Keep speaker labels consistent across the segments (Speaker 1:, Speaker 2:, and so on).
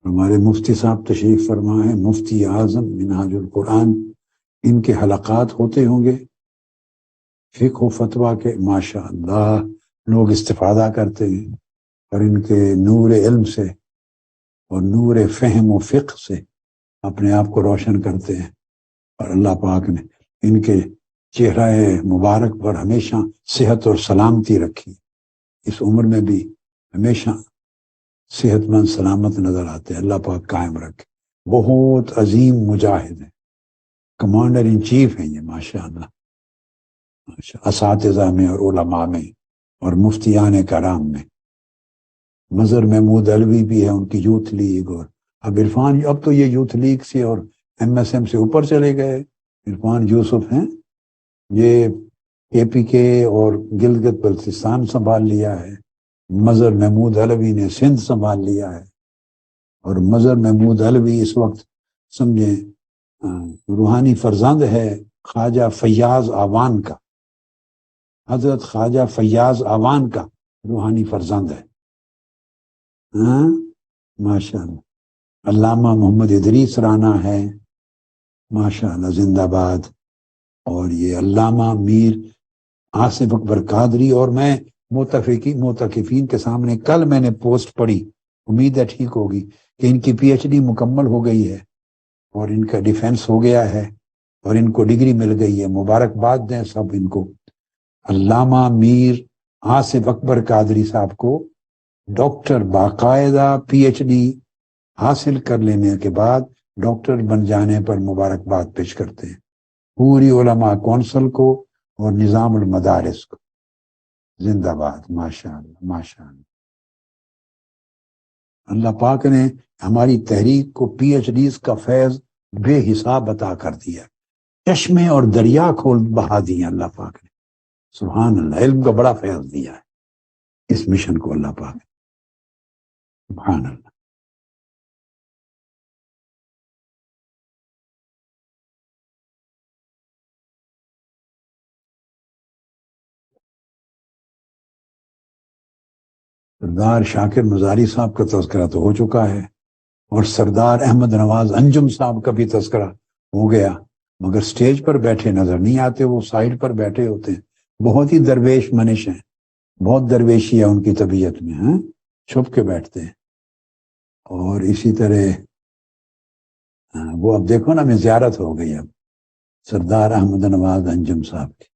Speaker 1: ہمارے مفتی صاحب تشریف فرما ہے، مفتی اعظم منہاج القرآن، ان کے حلقات ہوتے ہوں گے فقہ و فتویٰ کے، ماشاء اللہ لوگ استفادہ کرتے ہیں، اور ان کے نور علم سے اور نور فہم و فقہ سے اپنے آپ کو روشن کرتے ہیں، اور اللہ پاک نے ان کے چہرہ مبارک پر ہمیشہ صحت اور سلامتی رکھی، اس عمر میں بھی ہمیشہ صحت مند سلامت نظر آتے ہیں، اللہ پاک قائم رکھے۔ بہت عظیم مجاہد ہیں، کمانڈر ان چیف ہیں یہ، ماشاء اللہ، اساتذہ میں اور علماء میں اور مفتیان کرام میں۔ مظہر محمود علوی بھی ہے، ان کی یوتھ لیگ، اور اب عرفان، اب تو یہ یوتھ لیگ سے اور MSM سے اوپر چلے گئے۔ عرفان یوسف ہیں، یہ KPK اور گلگت بلتستان سنبھال لیا ہے، مظہر محمود علوی نے سندھ سنبھال لیا ہے، اور مظہر محمود علوی اس وقت سمجھیں روحانی فرزند ہے خواجہ فیاض آوان کا، حضرت خواجہ فیاض آوان کا روحانی فرزند ہے، ہاں ماشاء اللہ۔ علامہ محمد ادریس رانا ہے، ماشاء اللہ زندہ باد، اور یہ علامہ میر آصف اکبر قادری، اور میں موتقفین کے سامنے کل میں نے پوسٹ پڑھی، امید ہے ٹھیک ہوگی، کہ ان کی PhD مکمل ہو گئی ہے اور ان کا ڈیفینس ہو گیا ہے اور ان کو ڈگری مل گئی ہے، مبارکباد دیں سب ان کو۔ علامہ میر آصف اکبر قادری صاحب کو ڈاکٹر، باقاعدہ PhD حاصل کر لینے کے بعد ڈاکٹر بن جانے پر مبارکباد پیش کرتے ہیں، پوری علماء کونسل کو اور نظام المدارس کو، زندہ باد، ماشاء اللہ ماشاء اللہ۔ اللہ پاک نے ہماری تحریک کو PhDs کا فیض بے حساب عطا کر دیا، چشمے اور دریا کھول بہا دیے اللہ پاک نے، سبحان اللہ، علم کا بڑا فیض دیا ہے اس مشن کو اللہ پاک نے، سبحان اللہ۔ سردار شاکر مزاری صاحب کا تذکرہ تو ہو چکا ہے، اور سردار احمد نواز انجم صاحب کا بھی تذکرہ ہو گیا، مگر سٹیج پر بیٹھے نظر نہیں آتے، وہ سائڈ پر بیٹھے ہوتے ہیں، بہت ہی درویش منش ہیں، بہت درویشی ہے ان کی طبیعت میں، ہیں چھپ کے بیٹھتے ہیں۔ اور اسی طرح وہ اب دیکھو نا، میں زیارت ہو گئی اب سردار احمد نواز انجم صاحب کی،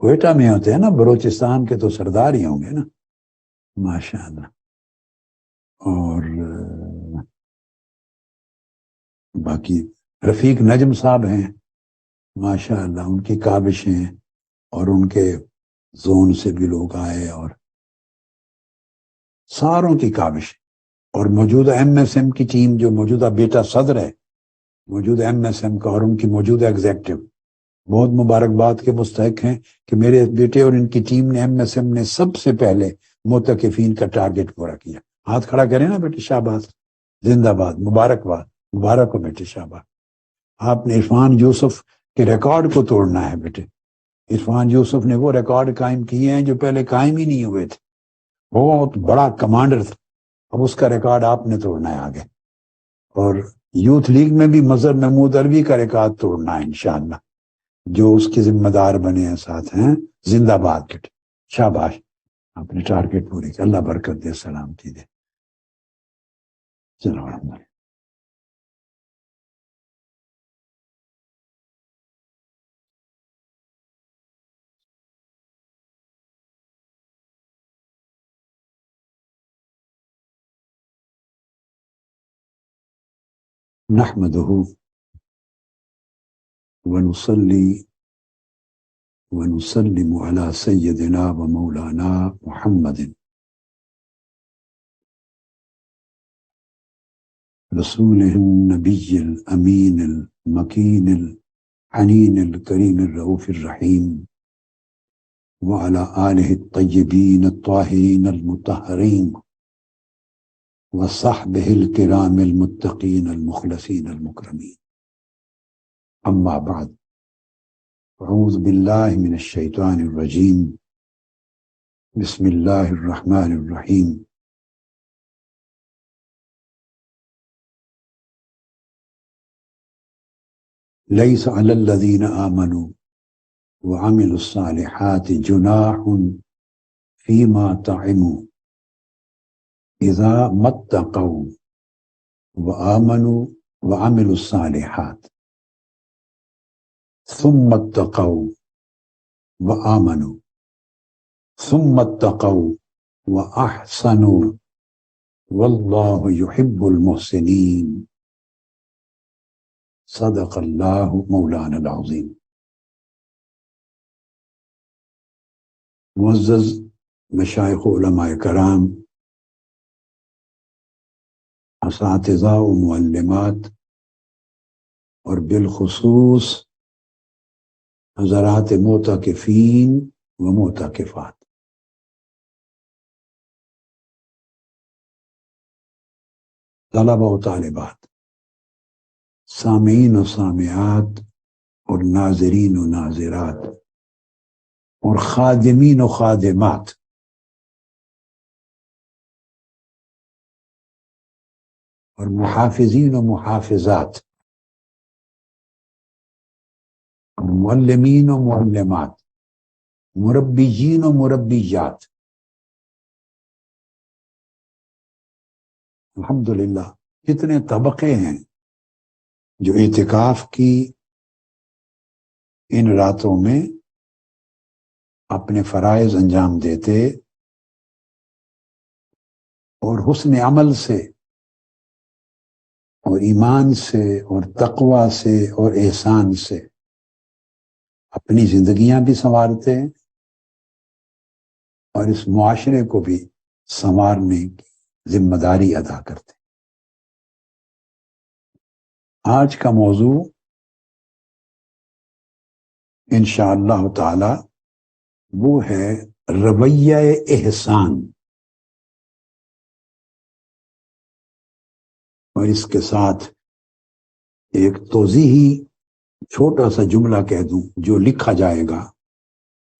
Speaker 1: کوئٹہ میں ہوتے ہیں نا، بلوچستان کے تو سردار ہی ہوں گے نا، ماشاء اللہ۔ اور باقی رفیق نجم صاحب ہیں، ماشاء اللہ، ان کی کاوشیں، اور ان کے زون سے بھی لوگ آئے، اور ساروں کی کاوشیں، اور موجودہ MSM کی ٹیم، جو موجودہ بیٹا صدر ہے موجودہ MSM کا، اور ان کی موجودہ ایگزیکٹو، بہت مبارکباد کے مستحق ہیں کہ میرے بیٹے اور ان کی ٹیم نے، MSM نے سب سے پہلے موتقفین کا ٹارگٹ پورا کیا۔ ہاتھ کھڑا کریں نا بیٹے، شاباش، زندہ باد، مبارکباد، مبارک ہو بیٹے، شاباش۔ آپ نے عرفان یوسف کے ریکارڈ کو توڑنا ہے بیٹے، عرفان یوسف نے وہ ریکارڈ قائم کیے ہیں جو پہلے قائم ہی نہیں ہوئے تھے، بہت بڑا کمانڈر تھا، اب اس کا ریکارڈ آپ نے توڑنا ہے آگے، اور یوتھ لیگ میں بھی مظہر محمود علوی کا ریکارڈ توڑنا ہے انشاءاللہ، جو اس کے ذمہ دار بنے ہیں ساتھ ہیں، زندہ باد بیٹے، شاباش، آپ نے ٹارگٹ پورے کیا، اللہ برکت دے، سلامتی دے، چلو الحمدللہ۔ نحمده ونصلي ونسلم على سيدنا ومولانا محمد رسوله النبي الأمين المكين الحنين الكريم الرؤوف الرحيم، وعلى آله الطيبين الطاهرين المطهرين، وصحبه الكرام المتقين المخلصين المكرمين، أما بعد، أعوذ بالله من الشيطان الرجيم، بسم الله الرحمن الرحيم، لیس علی الذین آمنوا وعملوا الصالحات جناح فیما طعموا اذا ما اتقوا وآمنوا وعملوا الصالحات ثم اتقوا وآمنوا ثم اتقوا وأحسنوا واللہ يحب المحسنین صدق اللہ مولانا العظیم۔ معزز مشائخ علماء کرام، اساتذہ و معلمات، اور بالخصوص حضرات معتکفین و معتکفات، طلبہ و طالبات، سامعین و سامعات، اور ناظرین و ناظرات، اور خادمین و خادمات، اور محافظین و محافظات، اور معلمین و معلمات، مربیین و مربیات، الحمدللہ کتنے طبقے ہیں جو اعتکاف کی ان راتوں میں اپنے فرائض انجام دیتے اور حسن عمل سے اور ایمان سے اور تقوی سے اور احسان سے اپنی زندگیاں بھی سنوارتے اور اس معاشرے کو بھی سنوارنے کی ذمہ داری ادا کرتے۔ آج کا موضوع انشاءاللہ تعالی وہ ہے رویہ احسان، اور اس کے ساتھ ایک توضیحی چھوٹا سا جملہ کہہ دوں جو لکھا جائے گا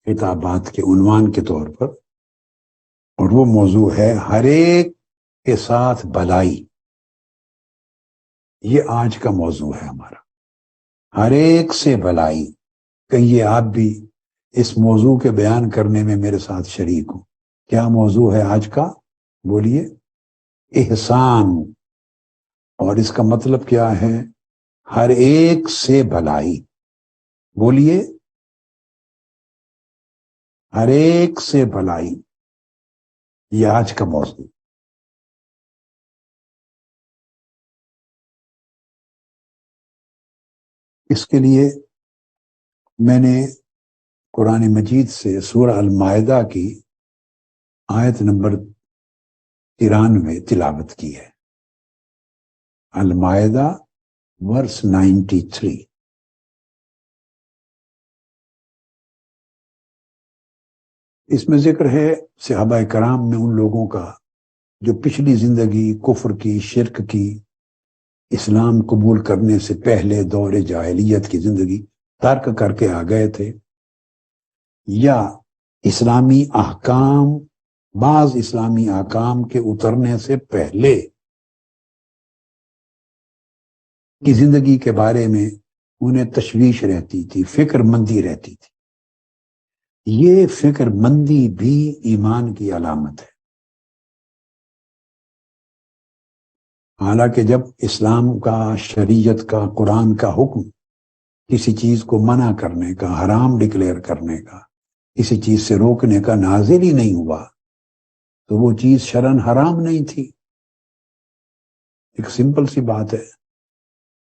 Speaker 1: خطابات کے عنوان کے طور پر، اور وہ موضوع ہے ہر ایک کے ساتھ بھلائی۔ یہ آج کا موضوع ہے ہمارا، ہر ایک سے بھلائی۔ کہیے آپ بھی اس موضوع کے بیان کرنے میں میرے ساتھ شریک ہوں۔ کیا موضوع ہے آج کا؟ بولیے۔ احسان۔ اور اس کا مطلب کیا ہے؟ ہر ایک سے بھلائی۔ بولیے، ہر ایک سے بھلائی، یہ آج کا موضوع۔ اس کے لیے میں نے قرآن مجید سے سورہ المائدہ کی آیت نمبر 93 تلاوت کی ہے۔ المائدہ ورس 93۔ اس میں ذکر ہے صحابہ کرام میں ان لوگوں کا جو پچھلی زندگی کفر کی، شرک کی، اسلام قبول کرنے سے پہلے دور جاہلیت کی زندگی ترک کر کے آ گئے تھے، یا اسلامی احکام، بعض اسلامی احکام کے اترنے سے پہلے کی زندگی کے بارے میں انہیں تشویش رہتی تھی، فکر مندی رہتی تھی۔ یہ فکر مندی بھی ایمان کی علامت ہے۔ حالانکہ جب اسلام کا، شریعت کا، قرآن کا حکم کسی چیز کو منع کرنے کا، حرام ڈکلیئر کرنے کا، کسی چیز سے روکنے کا نازل ہی نہیں ہوا تو وہ چیز شرعاً حرام نہیں تھی۔ ایک سمپل سی بات ہے،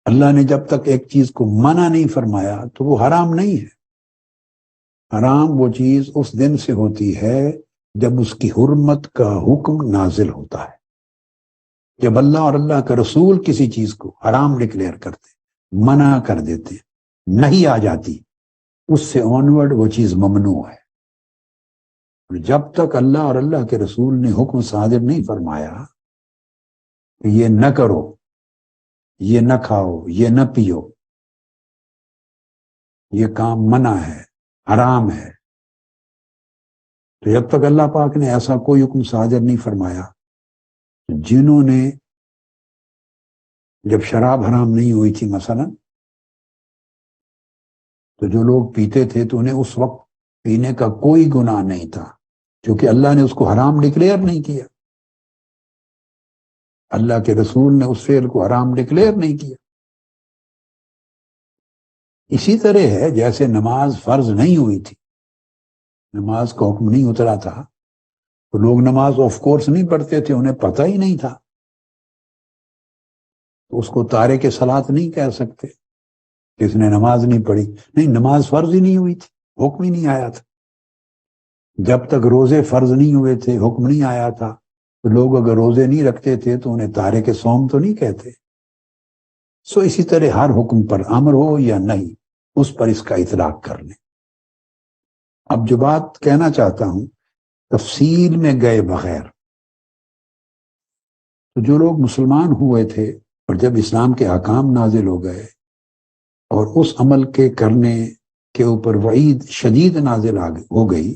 Speaker 1: اللہ نے جب تک ایک چیز کو منع نہیں فرمایا تو وہ حرام نہیں ہے۔ حرام وہ چیز اس دن سے ہوتی ہے جب اس کی حرمت کا حکم نازل ہوتا ہے۔ جب اللہ اور اللہ کا رسول کسی چیز کو حرام ڈکلیئر کرتے، منع کر دیتے، نہیں آ جاتی، اس سے آنورڈ وہ چیز ممنوع ہے۔ اور جب تک اللہ اور اللہ کے رسول نے حکم صادر نہیں فرمایا کہ یہ نہ کرو، یہ نہ کھاؤ، یہ نہ پیو، یہ کام منع ہے، حرام ہے، تو جب تک اللہ پاک نے ایسا کوئی حکم صادر نہیں فرمایا، جنہوں نے جب شراب حرام نہیں ہوئی تھی مثلا، تو جو لوگ پیتے تھے تو انہیں اس وقت پینے کا کوئی گناہ نہیں تھا، کیونکہ اللہ نے اس کو حرام ڈکلیئر نہیں کیا، اللہ کے رسول نے اس فعل کو حرام ڈکلیئر نہیں کیا۔ اسی طرح ہے جیسے نماز فرض نہیں ہوئی تھی، نماز کا حکم نہیں اترا تھا، تو لوگ نماز آف کورس نہیں پڑھتے تھے، انہیں پتہ ہی نہیں تھا، تو اس کو تارک صلاۃ نہیں کہہ سکتے کہ اس نے نماز نہیں پڑھی۔ نہیں، نماز فرض ہی نہیں ہوئی تھی، حکم ہی نہیں آیا تھا۔ جب تک روزے فرض نہیں ہوئے تھے، حکم نہیں آیا تھا، تو لوگ اگر روزے نہیں رکھتے تھے تو انہیں تارک صوم تو نہیں کہتے۔ سو اسی طرح ہر حکم پر امر ہو یا نہیں، اس پر اس کا اطلاق کر لیں۔ اب جو بات کہنا چاہتا ہوں، تفصیل میں گئے بغیر، تو جو لوگ مسلمان ہوئے تھے اور جب اسلام کے احکام نازل ہو گئے اور اس عمل کے کرنے کے اوپر وعید شدید نازل ہو گئی،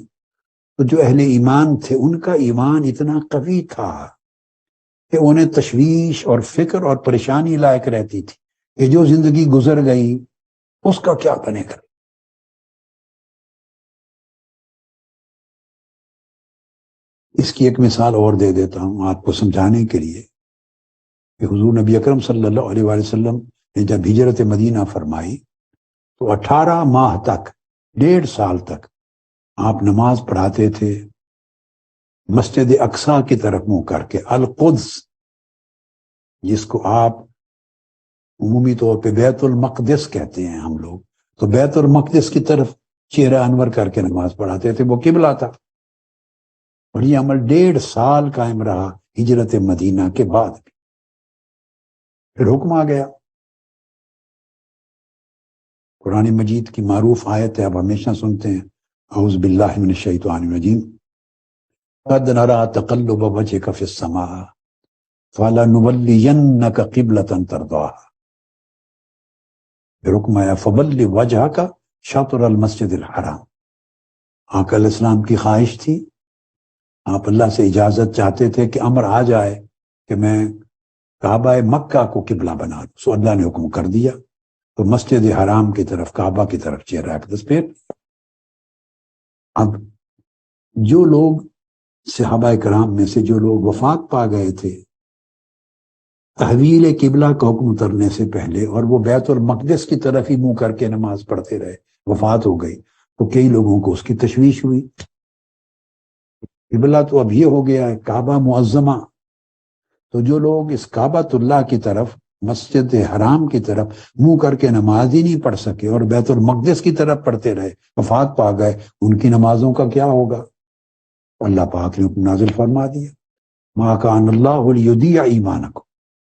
Speaker 1: تو جو اہل ایمان تھے ان کا ایمان اتنا قوی تھا کہ انہیں تشویش اور فکر اور پریشانی لائق رہتی تھی کہ جو زندگی گزر گئی اس کا کیا بنے گا۔ اس کی ایک مثال اور دے دیتا ہوں آپ کو سمجھانے کے لیے کہ حضور نبی اکرم صلی اللہ علیہ وآلہ وسلم نے جب ہجرت مدینہ فرمائی تو 18 ماہ تک، 1.5 سال تک آپ نماز پڑھاتے تھے مسجد اقصی کی طرف منہ کر کے، القدس جس کو آپ عمومی طور پہ بیت المقدس کہتے ہیں ہم لوگ، تو بیت المقدس کی طرف چہرہ انور کر کے نماز پڑھاتے تھے، وہ قبلہ تھا۔ اور یہ عمل 1.5 سال قائم رہا ہجرت مدینہ کے بعد بھی۔ پھر حکم آ گیا، قرآن مجید کی معروف آیت ہے، آپ ہمیشہ سنتے ہیں، اعوذ باللہ من الشیطان الرجیم، قد نرى تقلب وجهك في السماء فلنولینک قبلۃ ترضاها۔ پھر حکم آیا فول وجهك شطر المسجد الحرام۔ آقا علیہ السلام کی خواہش تھی، آپ اللہ سے اجازت چاہتے تھے کہ امر آ جائے کہ میں کعبہ مکہ کو قبلہ بنا دوں، سو اللہ نے حکم کر دیا، تو مسجد حرام کی طرف، کعبہ کی طرف چہرہ اقدس پھیر۔ اب جو لوگ صحابہ کرام میں سے جو لوگ وفات پا گئے تھے تحویل قبلہ کا حکم اترنے سے پہلے، اور وہ بیت المقدس کی طرف ہی منہ کر کے نماز پڑھتے رہے، وفات ہو گئی، تو کئی لوگوں کو اس کی تشویش ہوئی، قبلہ تو اب یہ ہو گیا ہے کعبہ معظمہ، تو جو لوگ اس کعبۃ اللہ کی طرف، مسجد حرام کی طرف منہ کر کے نماز ہی نہیں پڑھ سکے اور بیت المقدس کی طرف پڑھتے رہے، وفات پا گئے، ان کی نمازوں کا کیا ہوگا؟ اللہ پاک نے نازل فرما دیا، ما کان اللہ لیضیع ایمانکم،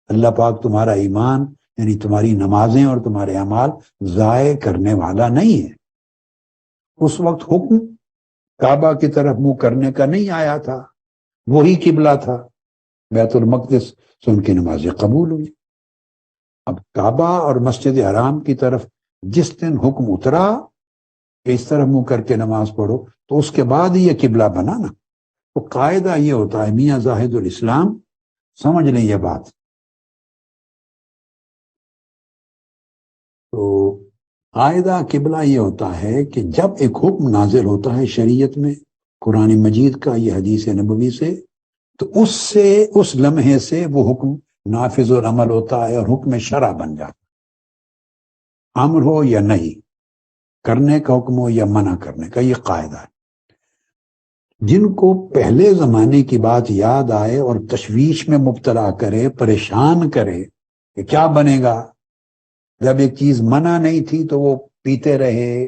Speaker 1: اللہ پاک تمہارا ایمان یعنی تمہاری نمازیں اور تمہارے اعمال ضائع کرنے والا نہیں ہے۔ اس وقت حکم کعبہ کی طرف منہ کرنے کا نہیں آیا تھا، وہی قبلہ تھا بیت المقدس، سے ان کی نمازیں قبول ہوئی۔ اب کعبہ اور مسجد حرام کی طرف جس دن حکم اترا کہ اس طرح منہ کر کے نماز پڑھو، تو اس کے بعد یہ قبلہ بنا نا۔ تو قاعدہ یہ ہوتا ہے، میاں زاہد الاسلام سمجھ لیں یہ بات، تو قاعدہ قبلہ یہ ہوتا ہے کہ جب ایک حکم نازل ہوتا ہے شریعت میں، قرآن مجید کا، یہ حدیث نبوی سے، تو اس لمحے سے وہ حکم نافذ العمل ہوتا ہے اور حکم شرع بن جاتا ہے، امر ہو یا نہیں، کرنے کا حکم ہو یا منع کرنے کا، یہ قاعدہ ہے۔ جن کو پہلے زمانے کی بات یاد آئے اور تشویش میں مبتلا کرے، پریشان کرے کہ کیا بنے گا، جب ایک چیز منع نہیں تھی تو وہ پیتے رہے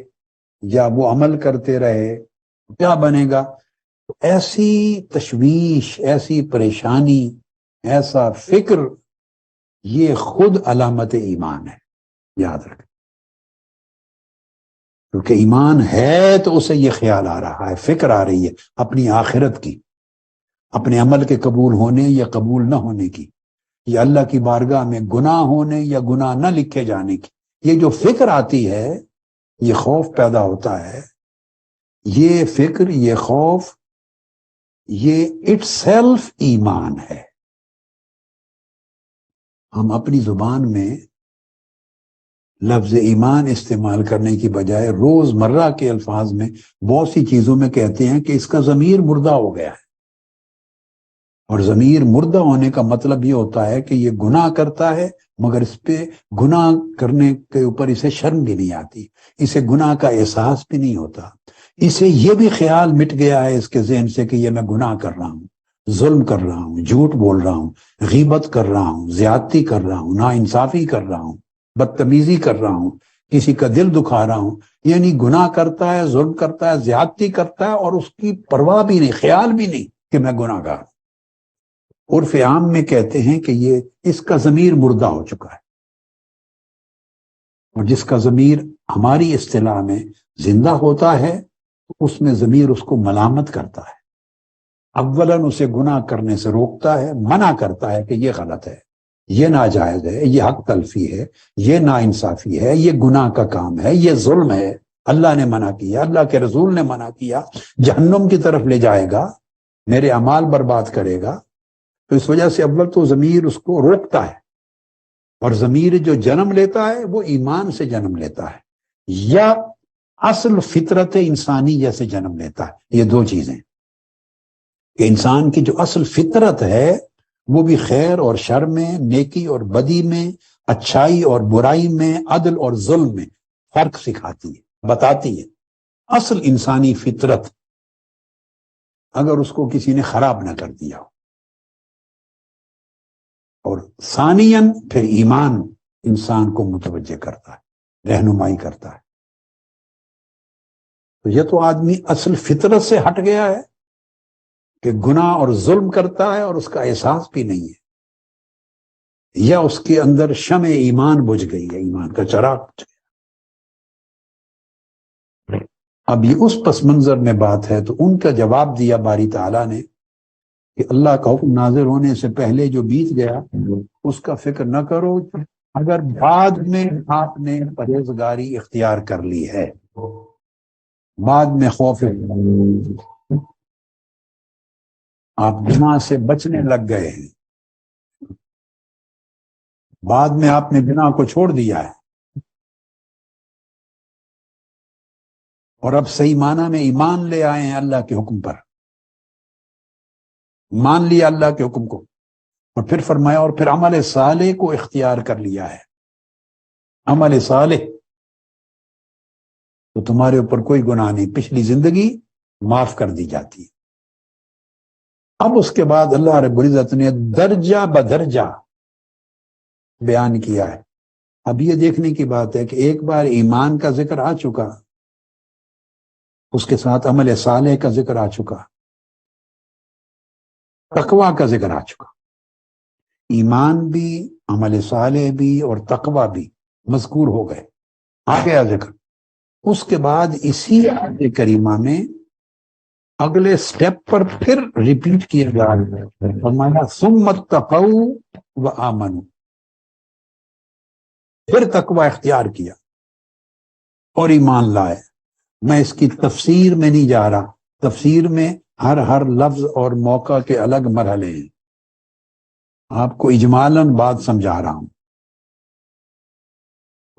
Speaker 1: یا وہ عمل کرتے رہے، کیا بنے گا، ایسی تشویش، ایسی پریشانی، ایسا فکر، یہ خود علامت ایمان ہے، یاد رکھیں۔ کیونکہ ایمان ہے تو اسے یہ خیال آ رہا ہے، فکر آ رہی ہے اپنی آخرت کی، اپنے عمل کے قبول ہونے یا قبول نہ ہونے کی، یا اللہ کی بارگاہ میں گناہ ہونے یا گناہ نہ لکھے جانے کی۔ یہ جو فکر آتی ہے، یہ خوف پیدا ہوتا ہے، یہ فکر، یہ خوف، یہ اٹ سیلف ایمان ہے۔ ہم اپنی زبان میں لفظ ایمان استعمال کرنے کی بجائے روز مرہ کے الفاظ میں بہت سی چیزوں میں کہتے ہیں کہ اس کا ضمیر مردہ ہو گیا ہے. اور ضمیر مردہ ہونے کا مطلب یہ ہوتا ہے کہ یہ گناہ کرتا ہے مگر اس پہ گناہ کرنے کے اوپر اسے شرم بھی نہیں آتی، اسے گناہ کا احساس بھی نہیں ہوتا، اسے یہ بھی خیال مٹ گیا ہے اس کے ذہن سے کہ یہ میں گناہ کر رہا ہوں، ظلم کر رہا ہوں، جھوٹ بول رہا ہوں، غیبت کر رہا ہوں، زیادتی کر رہا ہوں، ناانصافی کر رہا ہوں، بدتمیزی کر رہا ہوں، کسی کا دل دکھا رہا ہوں. یعنی گناہ کرتا ہے، ظلم کرتا ہے، زیادتی کرتا ہے اور اس کی پرواہ بھی نہیں، خیال بھی نہیں کہ میں گناہ گار ہوں. عرف عام میں کہتے ہیں کہ یہ اس کا ضمیر مردہ ہو چکا ہے. اور جس کا ضمیر ہماری اصطلاح میں زندہ ہوتا ہے اس میں ضمیر اس کو ملامت کرتا ہے. اولاً اسے گناہ کرنے سے روکتا ہے، منع کرتا ہے کہ یہ غلط ہے، یہ ناجائز ہے، یہ حق تلفی ہے، یہ ناانصافی ہے، یہ گناہ کا کام ہے، یہ ظلم ہے، اللہ نے منع کیا، اللہ کے رسول نے منع کیا، جہنم کی طرف لے جائے گا، میرے اعمال برباد کرے گا. تو اس وجہ سے اول تو ضمیر اس کو روکتا ہے. اور ضمیر جو جنم لیتا ہے وہ ایمان سے جنم لیتا ہے یا اصل فطرت انسانی جیسے جنم لیتا ہے. یہ دو چیزیں کہ انسان کی جو اصل فطرت ہے وہ بھی خیر اور شر میں، نیکی اور بدی میں، اچھائی اور برائی میں، عدل اور ظلم میں فرق سکھاتی ہے، بتاتی ہے. اصل انسانی فطرت اگر اس کو کسی نے خراب نہ کر دیا ہو. اور ثانیاً پھر ایمان انسان کو متوجہ کرتا ہے، رہنمائی کرتا ہے. تو یہ تو آدمی اصل فطرت سے ہٹ گیا ہے کہ گناہ اور ظلم کرتا ہے اور اس کا احساس بھی نہیں ہے، یا اس کے اندر شمع ایمان بجھ گئی ہے، ایمان کا چراغ بجھ گیا. اب یہ اس پس منظر میں بات ہے تو ان کا جواب دیا باری تعالیٰ نے کہ اللہ کا حکم نازل ہونے سے پہلے جو بیت گیا اس کا فکر نہ کرو. اگر بعد میں آپ نے پرہیزگاری اختیار کر لی ہے، بعد میں خوف آپ گناہ سے بچنے لگ گئے ہیں، بعد میں آپ نے گناہ کو چھوڑ دیا ہے اور اب صحیح معنی میں ایمان لے آئے ہیں اللہ کے حکم پر، مان لیا اللہ کے حکم کو، اور پھر فرمایا اور پھر عمل صالح کو اختیار کر لیا ہے. عمل صالح تو تمہارے اوپر کوئی گناہ نہیں، پچھلی زندگی معاف کر دی جاتی ہے. اب اس کے بعد اللہ رب العزت نے درجہ بدرجہ بیان کیا ہے. اب یہ دیکھنے کی بات ہے کہ ایک بار ایمان کا ذکر آ چکا، اس کے ساتھ عمل صالح کا ذکر آ چکا، تقوی کا ذکر آ چکا. ایمان بھی، عمل صالح بھی اور تقوی بھی مذکور ہو گئے، آ گیا ذکر. اس کے بعد اسی آیت کریمہ میں اگلے سٹیپ پر پھر ریپیٹ کیا جا رہا ہے، فرمایا ثم اتقوا وآمنوا، پھر تقوی اختیار کیا اور ایمان لائے. میں اس کی تفسیر میں نہیں جا رہا، تفسیر میں ہر لفظ اور موقع کے الگ مرحلے ہیں، آپ کو اجمالاً بات سمجھا رہا ہوں.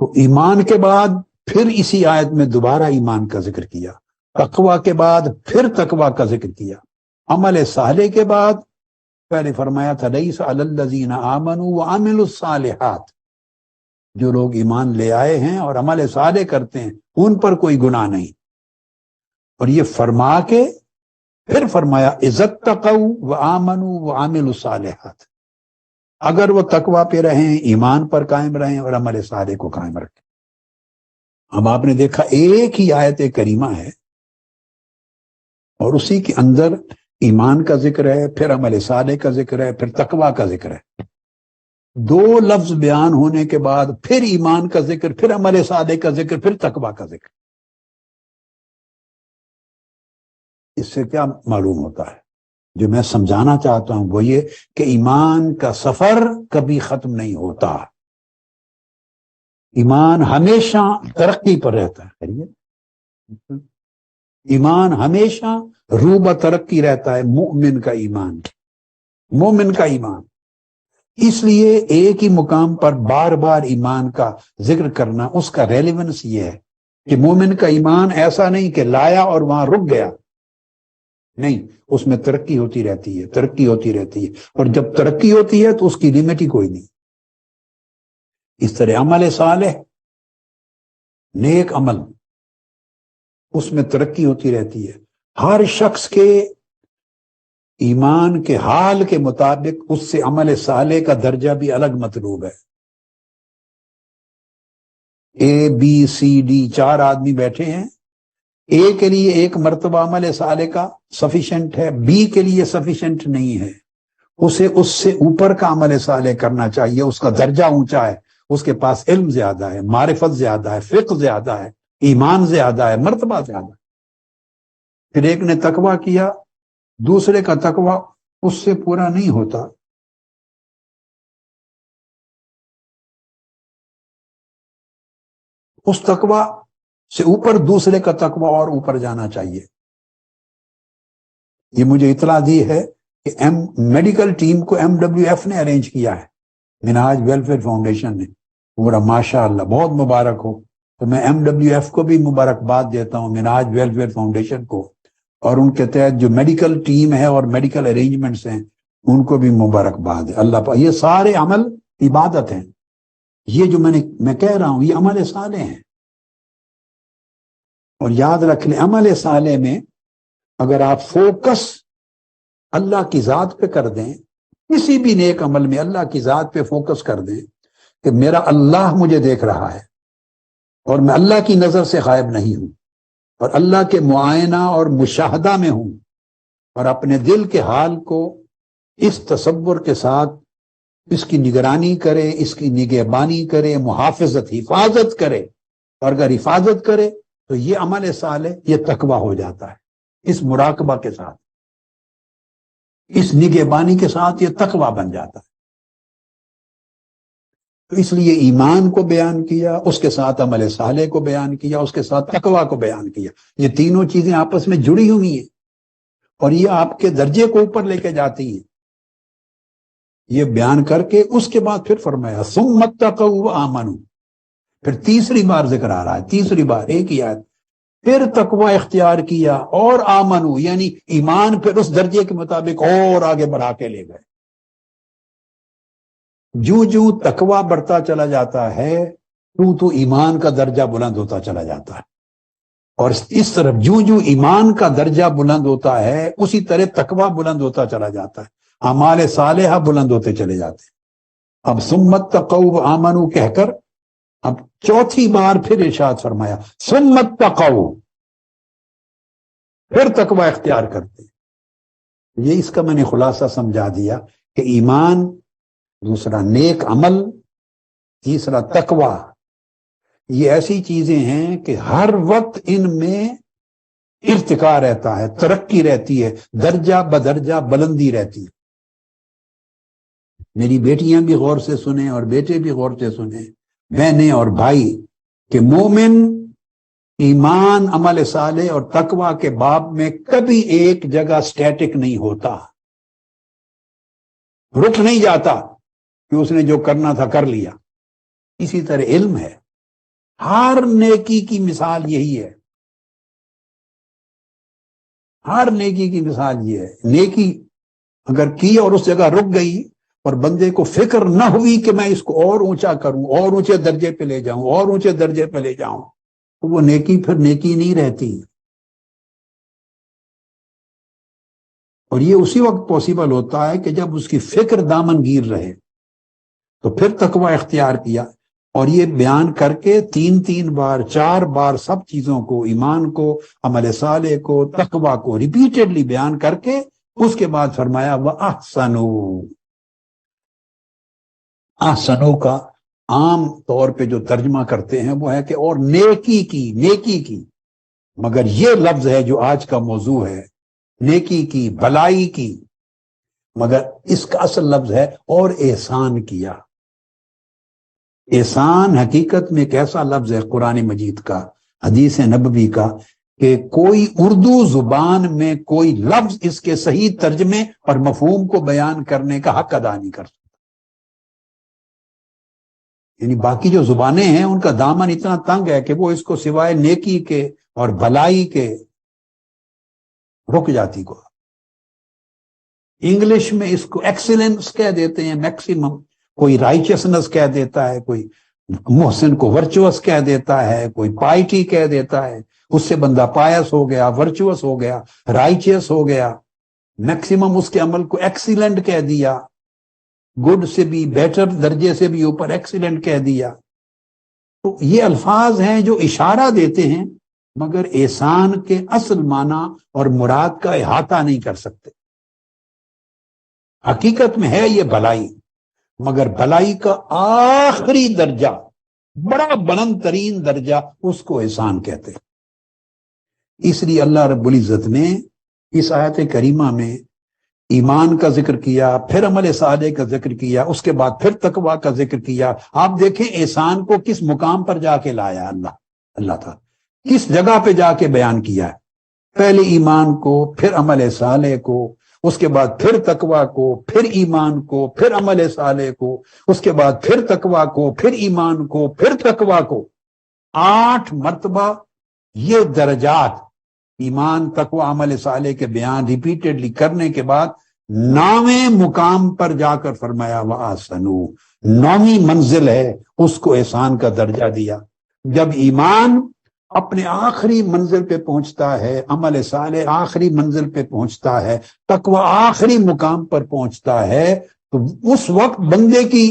Speaker 1: تو ایمان کے بعد پھر اسی آیت میں دوبارہ ایمان کا ذکر کیا، تقوی کے بعد پھر تقوی کا ذکر کیا، عمل صالح کے بعد پہلے فرمایا تھا لیس علی الذین آمنوا وعملوا الصالحات، جو لوگ ایمان لے آئے ہیں اور عمل صالح کرتے ہیں ان پر کوئی گناہ نہیں. اور یہ فرما کے پھر فرمایا اذا اتقوا وآمنوا وعملوا الصالحات، اگر وہ تقوی پہ رہیں، ایمان پر قائم رہیں اور عمل صالح کو قائم رکھیں. اب آپ نے دیکھا ایک ہی آیت کریمہ ہے اور اسی کے اندر ایمان کا ذکر ہے، پھر عمل صالح کا ذکر ہے، پھر تقوی کا ذکر ہے. دو لفظ بیان ہونے کے بعد پھر ایمان کا ذکر، پھر عمل صالح کا ذکر، پھر تقوی کا ذکر. اس سے کیا معلوم ہوتا ہے؟ جو میں سمجھانا چاہتا ہوں وہ یہ کہ ایمان کا سفر کبھی ختم نہیں ہوتا، ایمان ہمیشہ ترقی پر رہتا ہے. ایمان ہمیشہ روبہ ترقی رہتا ہے. مومن کا ایمان، مومن کا ایمان اس لیے ایک ہی مقام پر بار بار ایمان کا ذکر کرنا، اس کا ریلیونس یہ ہے کہ مومن کا ایمان ایسا نہیں کہ لایا اور وہاں رک گیا، نہیں، اس میں ترقی ہوتی رہتی ہے، ترقی ہوتی رہتی ہے، اور جب ترقی ہوتی ہے تو اس کی لمٹ ہی کوئی نہیں۔ اس طرح عمل صالح، نیک عمل، اس میں ترقی ہوتی رہتی ہے۔ ہر شخص کے ایمان کے حال کے مطابق اس سے عمل صالح کا درجہ بھی الگ مطلوب ہے۔ اے بی سی ڈی 4 آدمی بیٹھے ہیں، اے کے لیے ایک مرتبہ عمل صالح کا سفیشنٹ ہے، بی کے لیے سفیشنٹ نہیں ہے، اسے اس سے اوپر کا عمل صالح کرنا چاہیے، اس کا درجہ اونچا ہے، اس کے پاس علم زیادہ ہے، معرفت زیادہ ہے، فقہ زیادہ ہے، ایمان زیادہ ہے، مرتبہ زیادہ ہے۔ پھر ایک نے تقویٰ کیا، دوسرے کا تقویٰ اس سے پورا نہیں ہوتا، اس تقویٰ سے اوپر دوسرے کا تقویٰ اور اوپر جانا چاہیے۔ یہ مجھے اطلاع دی ہے کہ میڈیکل ٹیم کو MWF نے ارینج کیا ہے، منہاج ویلفیئر فاؤنڈیشن نے، پورا ماشاء اللہ، بہت مبارک ہو۔ تو میں MWF کو بھی مبارکباد دیتا ہوں، منہاج ویلفیئر فاؤنڈیشن کو، اور ان کے تحت جو میڈیکل ٹیم ہے اور میڈیکل ارینجمنٹس ہیں ان کو بھی مبارکباد ہے۔ اللہ پاک، یہ سارے عمل عبادت ہیں، یہ جو میں کہہ رہا ہوں یہ عمل صالح ہیں۔ اور یاد رکھ لیں، عمل صالح میں اگر آپ فوکس اللہ کی ذات پہ کر دیں، کسی بھی نیک عمل میں اللہ کی ذات پہ فوکس کر دیں کہ میرا اللہ مجھے دیکھ رہا ہے اور میں اللہ کی نظر سے غائب نہیں ہوں، اور اللہ کے معائنہ اور مشاہدہ میں ہوں، اور اپنے دل کے حال کو اس تصور کے ساتھ اس کی نگرانی کرے، اس کی نگہبانی کرے، محافظت، حفاظت کرے، اور اگر حفاظت کرے تو یہ عمل صالح، یہ تقویٰ ہو جاتا ہے، اس مراقبہ کے ساتھ، اس نگہبانی کے ساتھ یہ تقویٰ بن جاتا ہے۔ تو اس لیے ایمان کو بیان کیا، اس کے ساتھ عمل صالح کو بیان کیا، اس کے ساتھ تقویٰ کو بیان کیا۔ یہ تینوں چیزیں آپس میں جڑی ہوئی ہیں اور یہ آپ کے درجے کو اوپر لے کے جاتی ہیں۔ یہ بیان کر کے اس کے بعد پھر فرمایا ثم اتقوا وآمنوا، پھر تیسری بار ذکر آ رہا ہے، تیسری بار ایک ہی آیت، پھر تقویٰ اختیار کیا اور آمنو، یعنی ایمان پھر اس درجے کے مطابق اور آگے بڑھا کے لے گئے۔ جو جو تقویٰ بڑھتا چلا جاتا ہے تو ایمان کا درجہ بلند ہوتا چلا جاتا ہے، اور اس طرف جو جو ایمان کا درجہ بلند ہوتا ہے اسی طرح تقویٰ بلند ہوتا چلا جاتا ہے، اعمال صالحہ بلند ہوتے چلے جاتے ہیں۔ اب ثم اتقوا وآمنوا کہہ کر اب چوتھی بار پھر ارشاد فرمایا ثم اتقوا، پھر تقویٰ اختیار کرتے۔ یہ اس کا میں نے خلاصہ سمجھا دیا کہ ایمان، دوسرا نیک عمل، تیسرا تقویٰ، یہ ایسی چیزیں ہیں کہ ہر وقت ان میں ارتقاء رہتا ہے، ترقی رہتی ہے، درجہ بدرجہ بلندی رہتی ہے۔ میری بیٹیاں بھی غور سے سنیں اور بیٹے بھی غور سے سنیں، بہنیں اور بھائی، کہ مومن ایمان، عمل صالح اور تقویٰ کے باب میں کبھی ایک جگہ سٹیٹک نہیں ہوتا، رک نہیں جاتا کہ اس نے جو کرنا تھا کر لیا۔ اسی طرح علم ہے، ہر نیکی کی مثال یہی ہے، ہر نیکی کی مثال یہ ہے، نیکی اگر کی اور اس جگہ رک گئی اور بندے کو فکر نہ ہوئی کہ میں اس کو اور اونچا کروں، اور اونچے درجے پہ لے جاؤں، اور اونچے درجے پہ لے جاؤں، تو وہ نیکی پھر نیکی نہیں رہتی۔ اور یہ اسی وقت پاسبل ہوتا ہے کہ جب اس کی فکر دامن گیر رہے، تو پھر تقویٰ اختیار کیا، اور یہ بیان کر کے 3 بار 4 بار سب چیزوں کو، ایمان کو، عمل صالح کو، تقویٰ کو ریپیٹڈلی بیان کر کے اس کے بعد فرمایا وَأَحْسَنُوا۔ احسنو کا عام طور پہ جو ترجمہ کرتے ہیں وہ ہے کہ اور نیکی کی، مگر یہ لفظ ہے جو آج کا موضوع ہے، نیکی کی، بھلائی کی، مگر اس کا اصل لفظ ہے اور احسان کیا۔ احسان حقیقت میں ایک ایسا لفظ ہے قرآن مجید کا، حدیث نبوی کا، کہ کوئی اردو زبان میں کوئی لفظ اس کے صحیح ترجمے اور مفہوم کو بیان کرنے کا حق ادا نہیں کر سکتا۔ یعنی باقی جو زبانیں ہیں ان کا دامن اتنا تنگ ہے کہ وہ اس کو سوائے نیکی کے اور بھلائی کے رک جاتی کو. انگلش میں اس کو ایکسیلنس کہہ دیتے ہیں میکسیمم، کوئی رائچسنس کہہ دیتا ہے، کوئی محسن کو ورچوس کہہ دیتا ہے، کوئی پائٹی کہہ دیتا ہے. اس سے بندہ پائس ہو گیا، ورچوس ہو گیا، رائچس ہو گیا. میکسیمم اس کے عمل کو ایکسیلنٹ کہہ دیا، گڈ سے بھی بیٹر درجے سے بھی اوپر ایکسیلنٹ کہہ دیا. تو یہ الفاظ ہیں جو اشارہ دیتے ہیں مگر احسان کے اصل معنی اور مراد کا احاطہ نہیں کر سکتے. حقیقت میں ہے یہ بھلائی، مگر بھلائی کا آخری درجہ، بڑا بلند ترین درجہ، اس کو احسان کہتے ہیں. اس لیے اللہ رب العزت نے اس آیت کریمہ میں ایمان کا ذکر کیا، پھر عمل صالح کا ذکر کیا، اس کے بعد پھر تقویٰ کا ذکر کیا. آپ دیکھیں احسان کو کس مقام پر جا کے لایا اللہ تعالیٰ، کس جگہ پہ جا کے بیان کیا ہے. پہلے ایمان کو، پھر عمل صالح کو، اس کے بعد پھر تقویٰ کو، پھر ایمان کو، پھر عمل صالح کو، اس کے بعد پھر تقویٰ کو، پھر ایمان کو، پھر تقویٰ کو. 8 مرتبہ یہ درجات ایمان، تقویٰ، عمل صالح کے بیان ریپیٹڈلی کرنے کے بعد 9ویں مقام پر جا کر فرمایا وَأَحْسَنُوا، 9ویں منزل ہے، اس کو احسان کا درجہ دیا. جب ایمان اپنے آخری منزل پہ پہنچتا ہے، عمل صالح آخری منزل پہ پہنچتا ہے، تقویٰ آخری مقام پر پہنچتا ہے، تو اس وقت بندے کی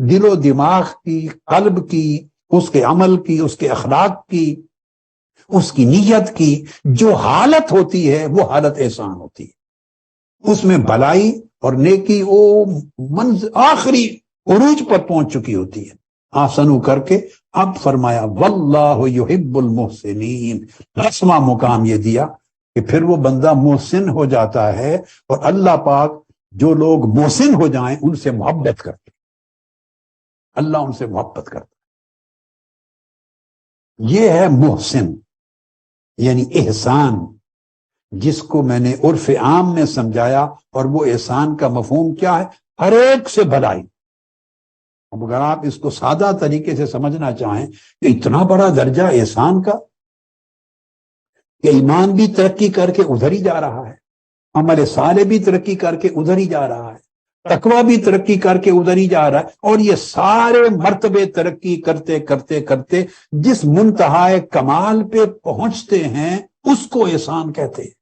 Speaker 1: دل و دماغ کی، قلب کی، اس کے عمل کی، اس کے اخلاق کی، اس کی نیت کی جو حالت ہوتی ہے وہ حالت احسان ہوتی ہے. اس میں بھلائی اور نیکی وہ آخری عروج پر پہنچ چکی ہوتی ہے. آسنو کر کے اب فرمایا واللہ یحب المحسنین، 10واں مقام یہ دیا کہ پھر وہ بندہ محسن ہو جاتا ہے، اور اللہ پاک جو لوگ محسن ہو جائیں ان سے محبت کرتے، اللہ ان سے محبت کرتا. یہ ہے محسن یعنی احسان، جس کو میں نے عرف عام میں سمجھایا. اور وہ احسان کا مفہوم کیا ہے؟ ہر ایک سے بھلائی. اب اگر آپ اس کو سادہ طریقے سے سمجھنا چاہیں کہ اتنا بڑا درجہ احسان کا کہ ایمان بھی ترقی کر کے ادھر ہی جا رہا ہے، عمل صالح بھی ترقی کر کے ادھر ہی جا رہا ہے، تقویٰ بھی ترقی کر کے ادھر ہی جا رہا ہے، اور یہ سارے مرتبے ترقی کرتے کرتے کرتے جس منتہائے کمال پہ پہنچتے ہیں اس کو احسان کہتے ہیں.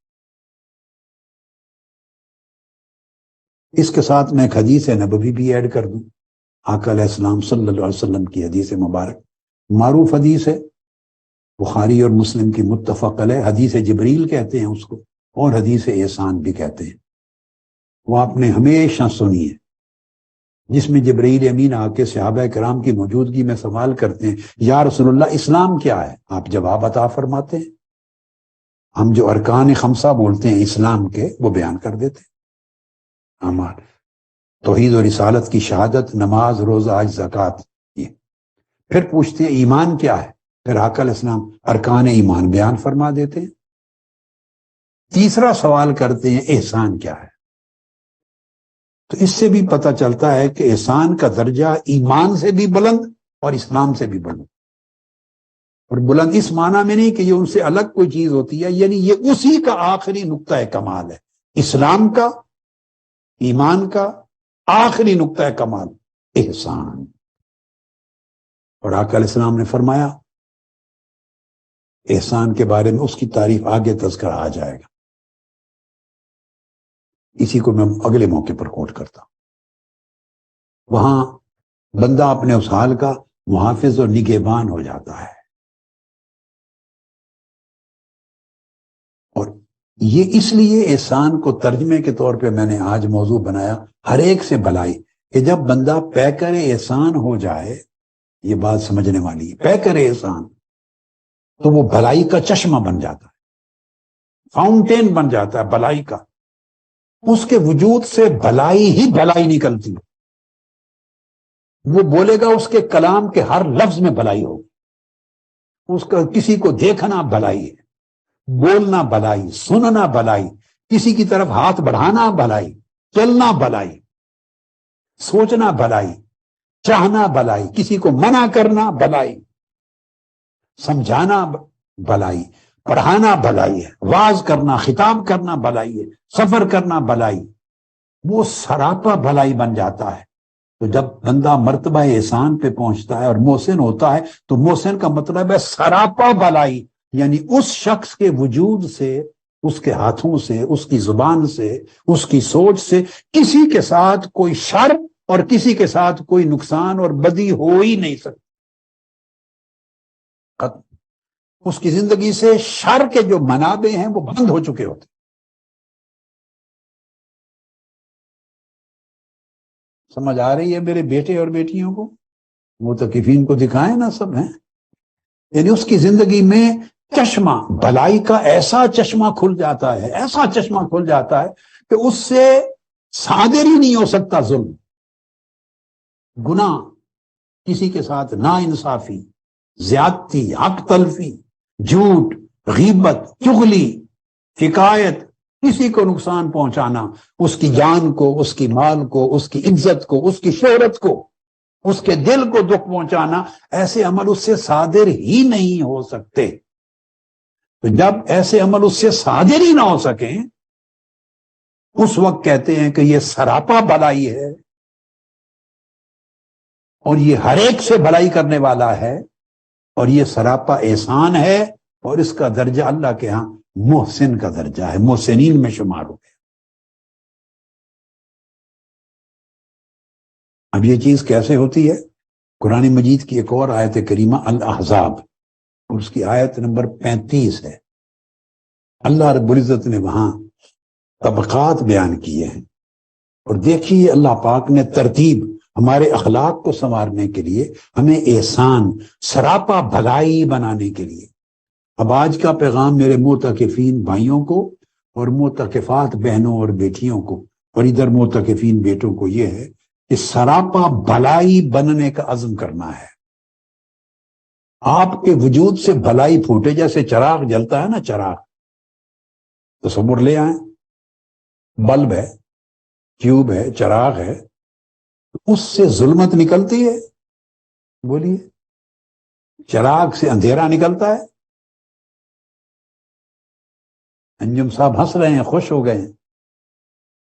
Speaker 1: اس کے ساتھ میں ایک حدیث نبوی بھی ایڈ کر دوں. آقا علیہ السلام صلی اللہ علیہ وسلم کی حدیث مبارک، معروف حدیث ہے، بخاری اور مسلم کی متفق علیہ، حدیث جبریل کہتے ہیں اس کو، اور حدیث احسان بھی کہتے ہیں. وہ آپ نے ہمیشہ سنی ہے، جس میں جبرائیل امین آ کے صحابہ کرام کی موجودگی میں سوال کرتے ہیں یا رسول اللہ اسلام کیا ہے؟ آپ جواب عطا فرماتے ہیں. ہم جو ارکان خمسہ بولتے ہیں اسلام کے وہ بیان کر دیتے ہیں. ہمارے توحید و رسالت کی شہادت، نماز، روزہ، حج، زکوٰۃ. یہ پھر پوچھتے ہیں ایمان کیا ہے؟ پھر آقا علیہ السلام ارکان ایمان بیان فرما دیتے ہیں. تیسرا سوال کرتے ہیں احسان کیا ہے؟ تو اس سے بھی پتہ چلتا ہے کہ احسان کا درجہ ایمان سے بھی بلند اور اسلام سے بھی بلند. اور بلند اس معنی میں نہیں کہ یہ ان سے الگ کوئی چیز ہوتی ہے، یعنی یہ اسی کا آخری نقطہ کمال ہے. اسلام کا، ایمان کا آخری نقطہ کمال احسان. اور آقا علیہ السلام نے فرمایا احسان کے بارے میں اس کی تعریف آگے تذکرہ آ جائے گا، اسی کو میں اگلے موقع پر کوٹ کرتا ہوں. وہاں بندہ اپنے اس حال کا محافظ اور نگہبان ہو جاتا ہے. اور یہ اس لیے احسان کو ترجمے کے طور پہ میں نے آج موضوع بنایا، ہر ایک سے بھلائی، کہ جب بندہ پیکر احسان ہو جائے، یہ بات سمجھنے والی ہے، پیکر احسان، تو وہ بھلائی کا چشمہ بن جاتا ہے، فاؤنٹین بن جاتا ہے بھلائی کا. اس کے وجود سے بھلائی ہی بھلائی نکلتی ہے. وہ بولے گا اس کے کلام کے ہر لفظ میں بھلائی ہوگی. اس کا کسی کو دیکھنا بھلائی ہے، بولنا بھلائی، سننا بھلائی، کسی کی طرف ہاتھ بڑھانا بھلائی، چلنا بھلائی، سوچنا بھلائی، چاہنا بلائی، کسی کو منع کرنا بلائی، سمجھانا بلائی، پڑھانا بلائی ہے، واز کرنا، خطاب کرنا بلائی ہے، سفر کرنا بلائی، وہ سراپا بلائی بن جاتا ہے۔ تو جب بندہ مرتبہ احسان پہ پہنچتا ہے اور محسن ہوتا ہے تو محسن کا مطلب ہے سراپا بلائی، یعنی اس شخص کے وجود سے، اس کے ہاتھوں سے، اس کی زبان سے، اس کی سوچ سے کسی کے ساتھ کوئی شر اور کسی کے ساتھ کوئی نقصان اور بدی ہو ہی نہیں سکتی۔ اس کی زندگی سے شر کے جو منابع ہیں وہ بند ہو چکے ہوتے۔ سمجھ آ رہی ہے میرے بیٹے اور بیٹیوں کو؟ متقفین کو دکھائیں نا سب ہیں، یعنی اس کی زندگی میں چشمہ بھلائی کا ایسا چشمہ کھل جاتا ہے، ایسا چشمہ کھل جاتا ہے کہ اس سے صادر ہی نہیں ہو سکتا ظلم، گناہ، کسی کے ساتھ نا انصافی، زیادتی، حق تلفی، جھوٹ، غیبت، چغلی، شکایت، کسی کو نقصان پہنچانا، اس کی جان کو، اس کی مال کو، اس کی عزت کو، اس کی شہرت کو، اس کے دل کو دکھ پہنچانا، ایسے عمل اس سے صادر ہی نہیں ہو سکتے۔ تو جب ایسے عمل اس سے صادر ہی نہ ہو سکیں، اس وقت کہتے ہیں کہ یہ سراپا بلائی ہے اور یہ ہر ایک سے بھلائی کرنے والا ہے، اور یہ سراپا احسان ہے، اور اس کا درجہ اللہ کے ہاں محسن کا درجہ ہے، محسنین میں شمار ہو گیا۔ اب یہ چیز کیسے ہوتی ہے؟ قرآن مجید کی ایک اور آیت کریمہ الاحزاب، اور اس کی آیت نمبر 35 ہے۔ اللہ رب العزت نے وہاں طبقات بیان کیے ہیں، اور دیکھیے اللہ پاک نے ترتیب ہمارے اخلاق کو سنوارنے کے لیے، ہمیں احسان، سراپا بھلائی بنانے کے لیے۔ اب آج کا پیغام میرے معتکفین بھائیوں کو اور معتکفات بہنوں اور بیٹیوں کو، اور ادھر معتکفین بیٹوں کو یہ ہے کہ سراپا بھلائی بننے کا عزم کرنا ہے۔ آپ کے وجود سے بھلائی پھوٹے، جیسے چراغ جلتا ہے نا، چراغ تصور لے آئیں، بلب ہے، ٹیوب ہے، چراغ ہے، اس سے ظلمت نکلتی ہے؟ بولیے، چراغ سے اندھیرا نکلتا ہے؟ انجم صاحب ہنس رہے ہیں، خوش ہو گئے ہیں۔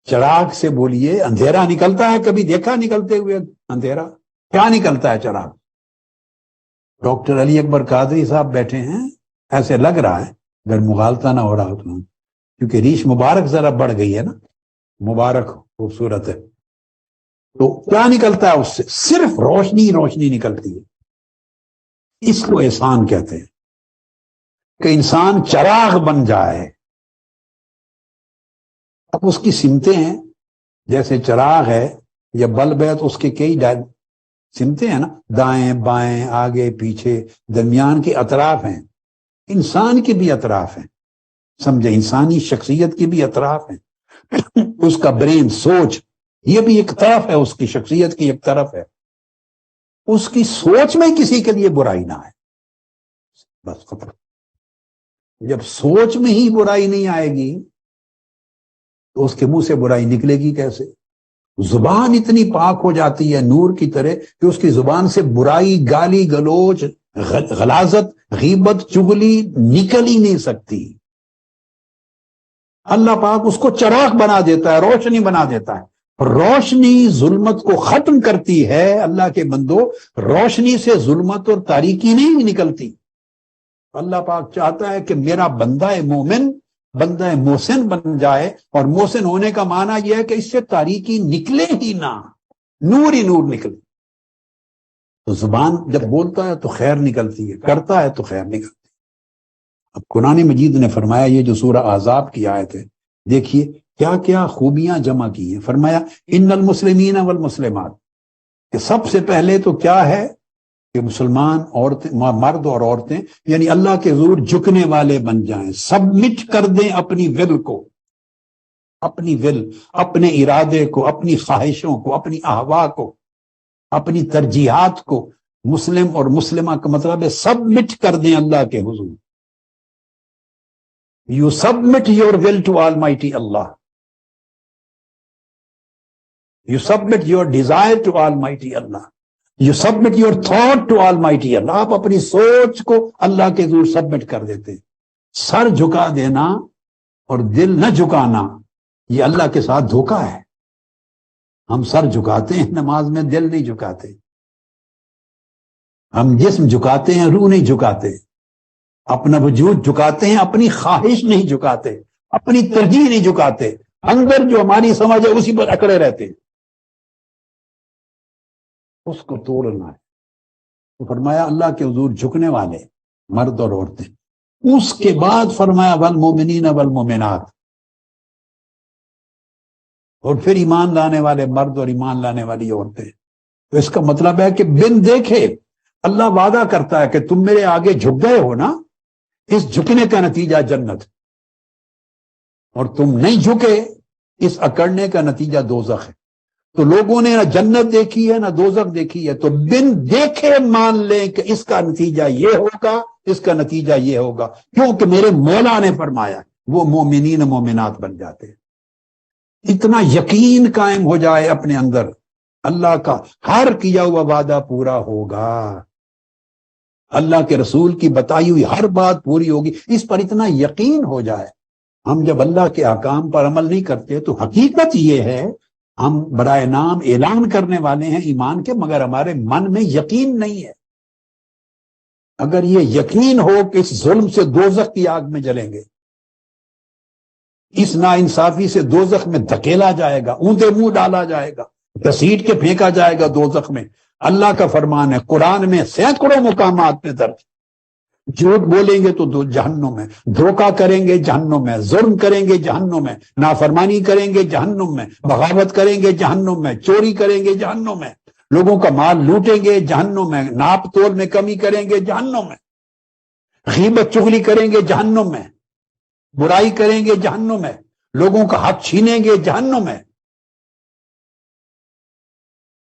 Speaker 1: چراغ سے بولیے اندھیرا نکلتا ہے؟ کبھی دیکھا نکلتے ہوئے اندھیرا؟ کیا نکلتا ہے چراغ؟ ڈاکٹر علی اکبر قادری صاحب بیٹھے ہیں، ایسے لگ رہا ہے اگر مغالطہ نہ ہو رہا ہو تو، کیونکہ ریش مبارک ذرا بڑھ گئی ہے نا، مبارک خوبصورت ہے، تو کیا نکلتا ہے اس سے؟ صرف روشنی روشنی نکلتی ہے۔ اس کو احسان کہتے ہیں کہ انسان چراغ بن جائے۔ اب اس کی سمتیں ہیں، جیسے چراغ ہے یا بلب ہے تو اس کے کئی سمتیں ہیں نا، دائیں بائیں، آگے پیچھے، درمیان کے اطراف ہیں۔ انسان کے بھی اطراف ہیں، سمجھے، انسانی شخصیت کی بھی اطراف ہیں۔ اس کا برین، سوچ، یہ بھی ایک طرف ہے، اس کی شخصیت کی ایک طرف ہے۔ اس کی سوچ میں کسی کے لیے برائی نہ ہے، بس ختم۔ جب سوچ میں ہی برائی نہیں آئے گی تو اس کے منہ سے برائی نکلے گی کیسے؟ زبان اتنی پاک ہو جاتی ہے نور کی طرح کہ اس کی زبان سے برائی، گالی گلوچ، غلاظت، غیبت، چغلی نکل ہی نہیں سکتی۔ اللہ پاک اس کو چراغ بنا دیتا ہے، روشنی بنا دیتا ہے۔ روشنی ظلمت کو ختم کرتی ہے۔ اللہ کے بندو، روشنی سے ظلمت اور تاریکی نہیں نکلتی۔ اللہ پاک چاہتا ہے کہ میرا بندہ مومن، بندہ محسن بن جائے، اور محسن ہونے کا معنی یہ ہے کہ اس سے تاریکی نکلے ہی نہ، نور ہی نور نکلے۔ تو زبان جب بولتا ہے تو خیر نکلتی ہے، کرتا ہے تو خیر نکلتی ہے۔ اب قرآن مجید نے فرمایا، یہ جو سورہ احزاب کی آیت ہے، دیکھیے کیا کیا خوبیاں جمع کی ہیں۔ فرمایا ان المسلمین والمسلمات، کہ سب سے پہلے تو کیا ہے کہ مسلمان عورتیں، مرد اور عورتیں، یعنی اللہ کے حضور جھکنے والے بن جائیں، سبمٹ کر دیں اپنی ول کو، اپنی ول، اپنے ارادے کو، اپنی خواہشوں کو، اپنی احوا کو، اپنی ترجیحات کو۔ مسلم اور مسلمہ کا مطلب ہے سبمٹ کر دیں اللہ کے حضور۔ You submit your will to Almighty Allah. You submit your desire to Almighty Allah. You submit your thought to Almighty Allah. آپ اپنی سوچ کو اللہ کے حضور سبمٹ کر دیتے ہیں. سر جھکا دینا اور دل نہ جھکانا یہ اللہ کے ساتھ دھوکا ہے. ہم سر جھکاتے ہیں نماز میں، دل نہیں جھکاتے. ہم جسم جھکاتے ہیں، روح نہیں جھکاتے. اپنا وجود جھکاتے ہیں، اپنی خواہش نہیں جھکاتے، اپنی ترجیح نہیں جھکاتے. اندر جو ہماری سمجھ ہے اسی پر اکڑے رہتے ہیں. اس کو توڑنا ہے. تو فرمایا اللہ کے حضور جھکنے والے مرد اور عورتیں. اس کے بعد فرمایا والمومنین والمومنات، اور پھر ایمان لانے والے مرد اور ایمان لانے والی عورتیں. تو اس کا مطلب ہے کہ بن دیکھے اللہ وعدہ کرتا ہے کہ تم میرے آگے جھک گئے ہو نا، اس جھکنے کا نتیجہ جنت، اور تم نہیں جھکے اس اکڑنے کا نتیجہ دوزخ ہے. تو لوگوں نے نہ جنت دیکھی ہے نہ دوزخ دیکھی ہے، تو بن دیکھے مان لیں کہ اس کا نتیجہ یہ ہوگا، اس کا نتیجہ یہ ہوگا، کیونکہ میرے مولا نے فرمایا. وہ مومنین مومنات بن جاتے ہیں. اتنا یقین قائم ہو جائے اپنے اندر، اللہ کا ہر کیا ہوا وعدہ پورا ہوگا، اللہ کے رسول کی بتائی ہوئی ہر بات پوری ہوگی، اس پر اتنا یقین ہو جائے. ہم جب اللہ کے احکام پر عمل نہیں کرتے تو حقیقت یہ ہے ہم برائے نام اعلان کرنے والے ہیں ایمان کے، مگر ہمارے من میں یقین نہیں ہے. اگر یہ یقین ہو کہ اس ظلم سے دوزخ کی آگ میں جلیں گے، اس ناانصافی سے دوزخ میں دھکیلا جائے گا، اونتے منہ ڈالا جائے گا، گھسیٹ کے پھینکا جائے گا دوزخ میں. اللہ کا فرمان ہے قرآن میں سینکڑوں مقامات پہ درج. جھوٹ بولیں گے تو جہنم میں، دھوکہ کریں گے جہنم میں، ظلم کریں گے جہنم میں، نافرمانی کریں گے جہنم میں، بغاوت کریں گے جہنم میں، چوری کریں گے جہنم میں، لوگوں کا مال لوٹیں گے جہنم میں، ناپ تول میں کمی کریں گے جہنم میں، غیبت چغلی کریں گے جہنم میں، برائی کریں گے جہنم میں، لوگوں کا حق چھینیں گے جہنم میں.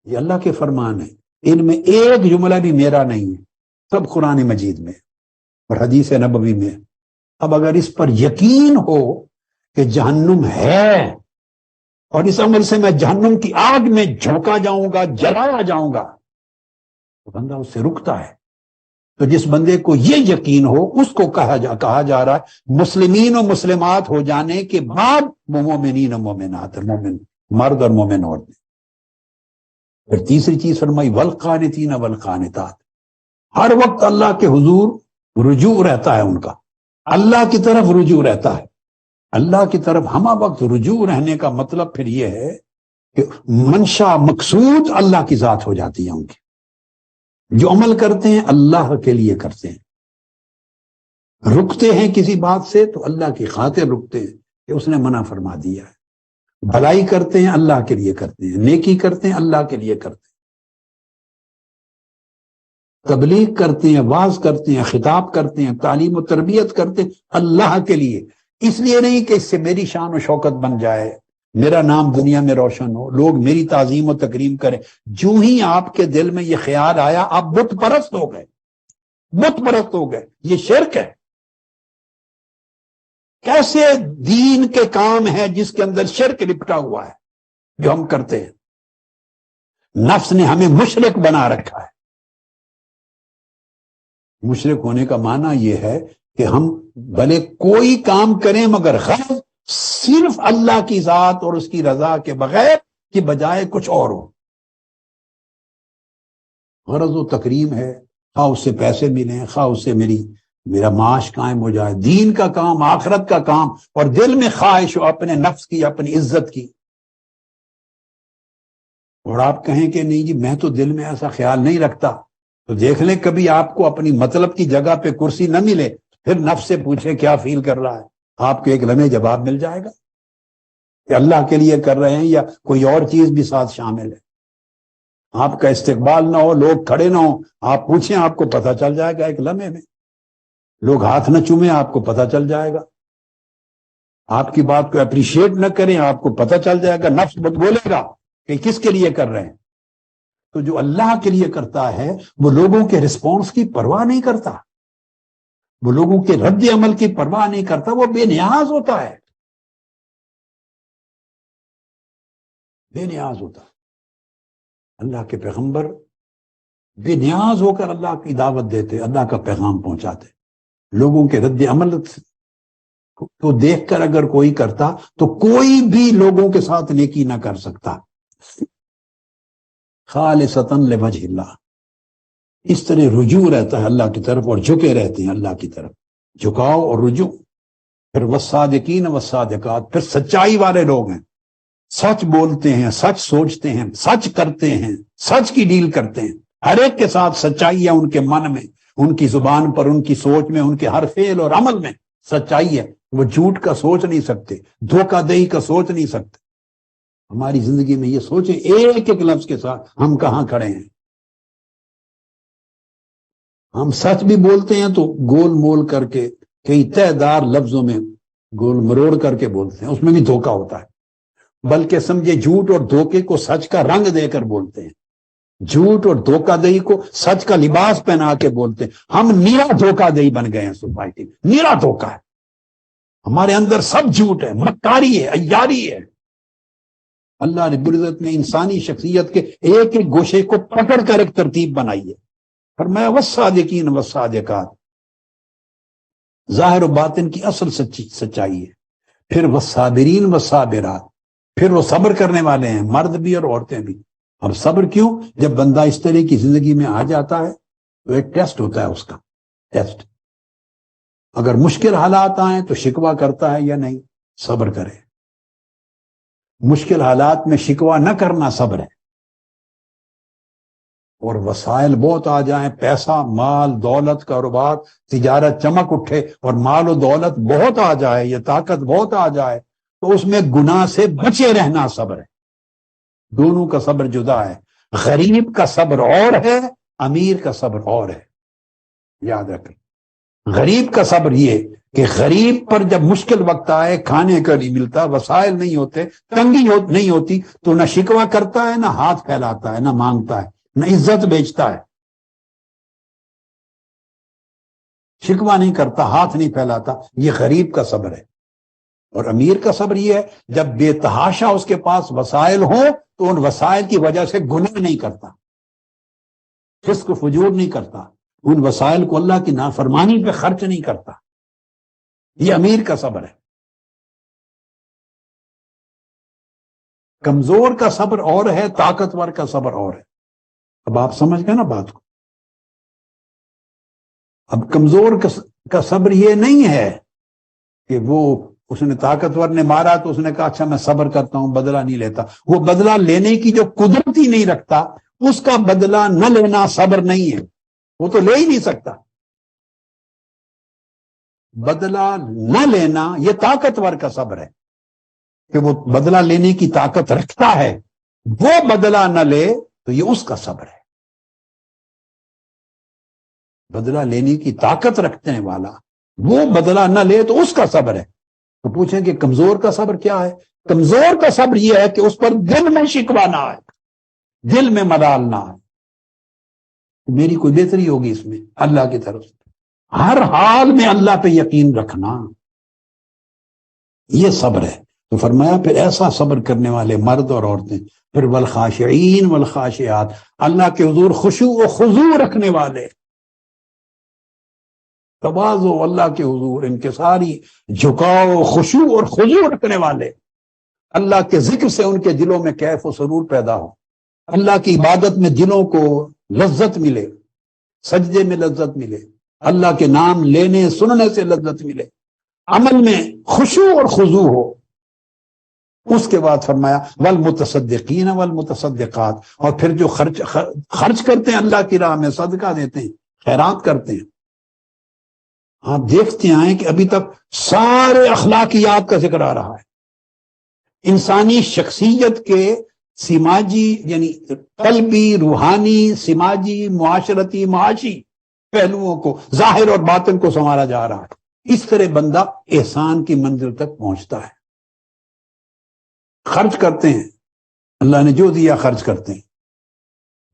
Speaker 1: یہ اللہ کے فرمان ہے. ان میں ایک جملہ بھی میرا نہیں ہے، سب قرآن مجید میں اور حدیث نبوی میں. اب اگر اس پر یقین ہو کہ جہنم ہے اور اس عمل سے میں جہنم کی آگ میں جھونکا جاؤں گا، جلایا جاؤں گا، تو بندہ اس سے رکتا ہے. تو جس بندے کو یہ یقین ہو اس کو کہا جا رہا ہے مسلمین و مسلمات ہو جانے کے بعد وہ مومنین و مومنات، مومن مرد اور مومن عورتیں. پھر تیسری چیز فرمائی والقانتین والقانتات، ہر وقت اللہ کے حضور رجوع رہتا ہے ان کا، اللہ کی طرف رجوع رہتا ہے. اللہ کی طرف ہمہ وقت رجوع رہنے کا مطلب پھر یہ ہے کہ منشا مقصود اللہ کی ذات ہو جاتی ہے ان کی. جو عمل کرتے ہیں اللہ کے لیے کرتے ہیں، رکتے ہیں کسی بات سے تو اللہ کی خاطر رکتے ہیں کہ اس نے منع فرما دیا ہے. بھلائی کرتے ہیں اللہ کے لیے کرتے ہیں، نیکی کرتے ہیں اللہ کے لیے کرتے ہیں، تبلیغ کرتے ہیں، واعظ کرتے ہیں، خطاب کرتے ہیں، تعلیم و تربیت کرتے ہیں اللہ کے لیے. اس لیے نہیں کہ اس سے میری شان و شوکت بن جائے، میرا نام دنیا میں روشن ہو، لوگ میری تعظیم و تکریم کریں. جو ہی آپ کے دل میں یہ خیال آیا آپ بت پرست ہو گئے، بت پرست ہو گئے. یہ شرک ہے. کیسے دین کے کام ہے جس کے اندر شرک لپٹا ہوا ہے جو ہم کرتے ہیں. نفس نے ہمیں مشرک بنا رکھا ہے. مشرک ہونے کا معنی یہ ہے کہ ہم بھلے کوئی کام کریں مگر غرض صرف اللہ کی ذات اور اس کی رضا کے بغیر کی بجائے کچھ اور ہو. غرض و تکریم ہے، خواہ اس سے پیسے ملیں، خواہ اس سے میرا معاش قائم ہو جائے، دین کا کام، آخرت کا کام، اور دل میں خواہش ہو اپنے نفس کی، اپنی عزت کی. اور آپ کہیں کہ نہیں جی میں تو دل میں ایسا خیال نہیں رکھتا، تو دیکھ لیں کبھی آپ کو اپنی مطلب کی جگہ پہ کرسی نہ ملے، پھر نفس سے پوچھیں کیا فیل کر رہا ہے. آپ کو ایک لمحے جواب مل جائے گا کہ اللہ کے لیے کر رہے ہیں یا کوئی اور چیز بھی ساتھ شامل ہے. آپ کا استقبال نہ ہو، لوگ کھڑے نہ ہو، آپ پوچھیں آپ کو پتہ چل جائے گا ایک لمحے میں. لوگ ہاتھ نہ چومیں آپ کو پتہ چل جائے گا. آپ کی بات کو اپریشیٹ نہ کریں آپ کو پتہ چل جائے گا. نفس بولے گا کہ کس کے لیے کر رہے ہیں. تو جو اللہ کے لیے کرتا ہے وہ لوگوں کے رسپانس کی پرواہ نہیں کرتا، وہ لوگوں کے رد عمل کی پرواہ نہیں کرتا، وہ بے نیاز ہوتا ہے، بے نیاز ہوتا ہے. اللہ کے پیغمبر بے نیاز ہو کر اللہ کی دعوت دیتے، اللہ کا پیغام پہنچاتے. لوگوں کے رد عمل کو دیکھ کر اگر کوئی کرتا تو کوئی بھی لوگوں کے ساتھ نیکی نہ کر سکتا. خالصتاً لوجہ اللہ، اس طرح رجوع رہتا ہے اللہ کی طرف، اور جھکے رہتے ہیں اللہ کی طرف، جھکاؤ اور رجوع. پھر والصادقین والصادقات، پھر سچائی والے لوگ ہیں، سچ بولتے ہیں، سچ سوچتے ہیں، سچ کرتے ہیں، سچ کی ڈیل کرتے ہیں. ہر ایک کے ساتھ سچائی ہے، ان کے من میں، ان کی زبان پر، ان کی سوچ میں، ان کے ہر فعل اور عمل میں سچائی ہے. وہ جھوٹ کا سوچ نہیں سکتے، دھوکہ دہی کا سوچ نہیں سکتے. ہماری زندگی میں یہ سوچیں ایک ایک لفظ کے ساتھ ہم کہاں کھڑے ہیں. ہم سچ بھی بولتے ہیں تو گول مول کر کے، کئی تہہ دار لفظوں میں گول مروڑ کر کے بولتے ہیں، اس میں بھی دھوکہ ہوتا ہے. بلکہ سمجھے جھوٹ اور دھوکے کو سچ کا رنگ دے کر بولتے ہیں، جھوٹ اور دھوکہ دہی کو سچ کا لباس پہنا کے بولتے ہیں. ہم نیرا دھوکہ دہی بن گئے ہیں سوسائٹی میں، نیرا دھوکہ ہے. ہمارے اندر سب جھوٹ ہے، مکاری ہے، عیاری ہے. اللہ رب العزت نے انسانی شخصیت کے ایک ایک گوشے کو پکڑ کر ایک ترتیب بنائی ہے. فرمایا والصادقین والصادقات، ظاہر و باطن کی اصل سچائی ہے. پھر والصابرین والصابرات، پھر وہ صبر کرنے والے ہیں، مرد بھی اور عورتیں بھی. اب صبر کیوں؟ جب بندہ اس طرح کی زندگی میں آ جاتا ہے تو ایک ٹیسٹ ہوتا ہے، اس کا ٹیسٹ. اگر مشکل حالات آئیں تو شکوہ کرتا ہے یا نہیں؟ صبر کرے. مشکل حالات میں شکوہ نہ کرنا صبر ہے. اور وسائل بہت آ جائیں، پیسہ، مال، دولت، کاروبار، تجارت چمک اٹھے اور مال و دولت بہت آ جائے، یہ طاقت بہت آ جائے، تو اس میں گناہ سے بچے رہنا صبر ہے. دونوں کا صبر جدا ہے. غریب کا صبر اور ہے، امیر کا صبر اور ہے. یاد رکھیں، غریب کا صبر یہ کہ غریب پر جب مشکل وقت آئے، کھانے کا نہیں ملتا، وسائل نہیں ہوتے، تنگی نہیں ہوتی، تو نہ شکوہ کرتا ہے، نہ ہاتھ پھیلاتا ہے، نہ مانگتا ہے، نہ عزت بیچتا ہے. شکوہ نہیں کرتا، ہاتھ نہیں پھیلاتا. یہ غریب کا صبر ہے. اور امیر کا صبر یہ ہے جب بے تحاشا اس کے پاس وسائل ہوں تو ان وسائل کی وجہ سے گناہ نہیں کرتا، فسق و فجور نہیں کرتا، ان وسائل کو اللہ کی نافرمانی پہ خرچ نہیں کرتا. یہ امیر کا صبر ہے. کمزور کا صبر اور ہے، طاقتور کا صبر اور ہے. اب آپ سمجھ گئے نا بات کو. اب کمزور کا صبر یہ نہیں ہے کہ وہ اس نے طاقتور نے مارا تو اس نے کہا اچھا میں صبر کرتا ہوں، بدلہ نہیں لیتا. وہ بدلہ لینے کی جو قدرت ہی نہیں رکھتا، اس کا بدلہ نہ لینا صبر نہیں ہے. وہ تو لے ہی نہیں سکتا. بدلہ نہ لینا یہ طاقتور کا صبر ہے کہ وہ بدلہ لینے کی طاقت رکھتا ہے. وہ بدلہ نہ لے تو یہ اس کا صبر ہے. بدلہ لینے کی طاقت رکھنے والا وہ بدلہ نہ لے تو اس کا صبر ہے. تو پوچھیں کہ کمزور کا صبر کیا ہے؟ کمزور کا صبر یہ ہے کہ اس پر دل میں شکوہ نہ آئے، دل میں ملال نہ آئے. میری کوئی بہتری ہوگی اس میں اللہ کی طرف سے. ہر حال میں اللہ پہ یقین رکھنا، یہ صبر ہے. تو فرمایا پھر ایسا صبر کرنے والے مرد اور عورتیں. پھر والخاشعین والخاشعات، اللہ کے حضور خشوع و خضوع رکھنے والے، تواضع اللہ کے حضور انکساری، جھکاؤ، خشوع اور خضوع رکھنے والے. اللہ کے ذکر سے ان کے دلوں میں کیف و سرور پیدا ہو، اللہ کی عبادت میں دلوں کو لذت ملے، سجدے میں لذت ملے، اللہ کے نام لینے سننے سے لذت ملے، عمل میں خشوع اور خضوع ہو. اس کے بعد فرمایا والمتصدقین والمتصدقات، اور پھر جو خرچ کرتے ہیں اللہ کی راہ میں، صدقہ دیتے ہیں، خیرات کرتے ہیں. آپ دیکھتے آئیں کہ ابھی تک سارے اخلاقیات کا ذکر آ رہا ہے. انسانی شخصیت کے سماجی یعنی قلبی، روحانی، سماجی، معاشرتی، معاشی پہلوؤں کو، ظاہر اور باطن کو سنوارا جا رہا ہے. اس طرح بندہ احسان کی منزل تک پہنچتا ہے. خرچ کرتے ہیں، اللہ نے جو دیا خرچ کرتے ہیں،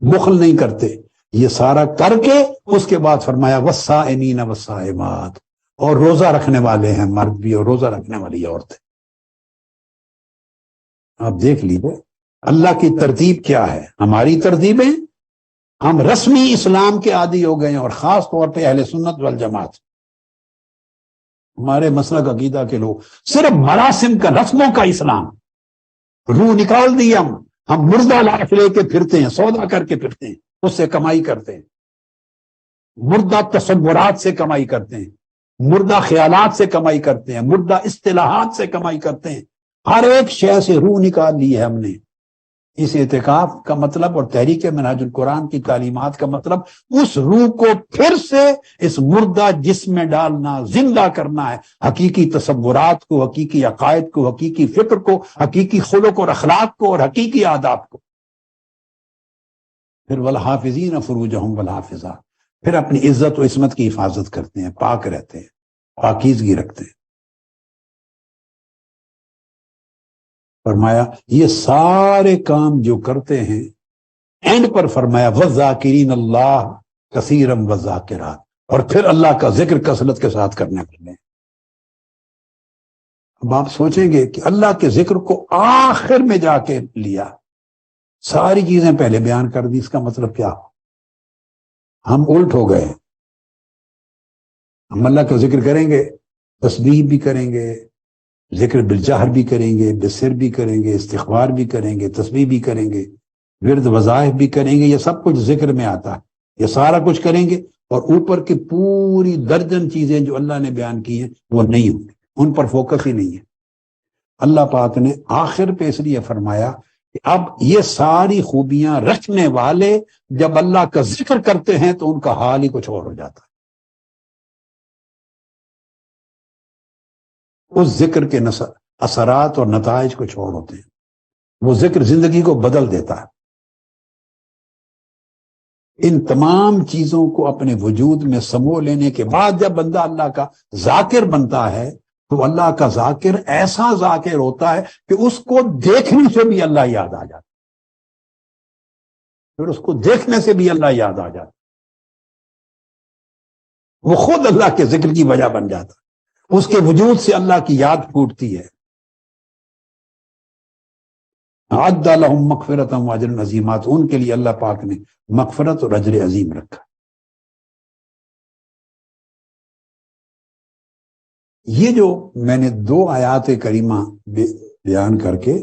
Speaker 1: بخل نہیں کرتے. یہ سارا کر کے اس کے بعد فرمایا والصائمین والصائمات، اور روزہ رکھنے والے ہیں مرد بھی اور روزہ رکھنے والی عورتیں. آپ دیکھ لیجیے اللہ کی ترتیب کیا ہے. ہماری ترتیبیں ہم رسمی اسلام کے عادی ہو گئے ہیں، اور خاص طور پہ اہل سنت والجماعت، ہمارے مسلک عقیدہ کے لوگ صرف مراسم کا، رسموں کا اسلام، روح نکال دی ہم مردہ لاش لے کے پھرتے ہیں، سودا کر کے پھرتے ہیں، اس سے کمائی کرتے ہیں، مردہ تصورات سے کمائی کرتے ہیں، مردہ خیالات سے کمائی کرتے ہیں، مردہ اصطلاحات سے کمائی کرتے ہیں، ہر ایک شے سے روح نکال لی ہے ہم نے۔ اس اعتکاف کا مطلب اور تحریک منہاج القرآن کی تعلیمات کا مطلب اس روح کو پھر سے اس مردہ جسم میں ڈالنا، زندہ کرنا ہے، حقیقی تصورات کو، حقیقی عقائد کو، حقیقی فکر کو، حقیقی خلق اور اخلاق کو، اور حقیقی آداب کو۔ پھر والحافظین فروجہم والحافظات، پھر اپنی عزت و عصمت کی حفاظت کرتے ہیں، پاک رہتے ہیں، پاکیزگی رکھتے ہیں۔ فرمایا یہ سارے کام جو کرتے ہیں، اینڈ پر فرمایا وَالذَّاكِرِينَ اللَّهَ كَثِيرًا وَالذَّاكِرَاتِ، اور پھر اللہ کا ذکر کثرت کے ساتھ کرنے والے۔ اب آپ سوچیں گے کہ اللہ کے ذکر کو آخر میں جا کے لیا، ساری چیزیں پہلے بیان کر دی، اس کا مطلب کیا؟ ہم الٹ ہو گئے، ہم اللہ کا ذکر کریں گے، تسبیح بھی کریں گے، ذکر بالجہر بھی کریں گے، بالسر بھی کریں گے، استغفار بھی کریں گے، تسبیح بھی کریں گے، ورد وظائف بھی کریں گے، یہ سب کچھ ذکر میں آتا ہے، یہ سارا کچھ کریں گے، اور اوپر کی پوری درجن چیزیں جو اللہ نے بیان کی ہیں وہ نہیں ہوں گی، ان پر فوکس ہی نہیں ہے۔ اللہ پاک نے آخر پہ اس لیے فرمایا کہ اب یہ ساری خوبیاں رکھنے والے جب اللہ کا ذکر کرتے ہیں تو ان کا حال ہی کچھ اور ہو جاتا ہے۔ اس ذکر کے اثرات اور نتائج کچھ اور ہوتے ہیں، وہ ذکر زندگی کو بدل دیتا ہے۔ ان تمام چیزوں کو اپنے وجود میں سمو لینے کے بعد جب بندہ اللہ کا ذاکر بنتا ہے تو اللہ کا ذاکر ایسا ذاکر ہوتا ہے کہ اس کو دیکھنے سے بھی اللہ یاد آ جاتا، پھر اس کو دیکھنے سے بھی اللہ یاد آ جاتا، وہ خود اللہ کے ذکر کی وجہ بن جاتا، اس کے وجود سے اللہ کی یاد پھوٹتی ہے۔ اعد لهم مغفرۃ واجر عظیمات، ان کے لیے اللہ پاک نے مغفرت اور اجر عظیم رکھا۔ یہ جو میں نے 2 آیات کریمہ بیان کر کے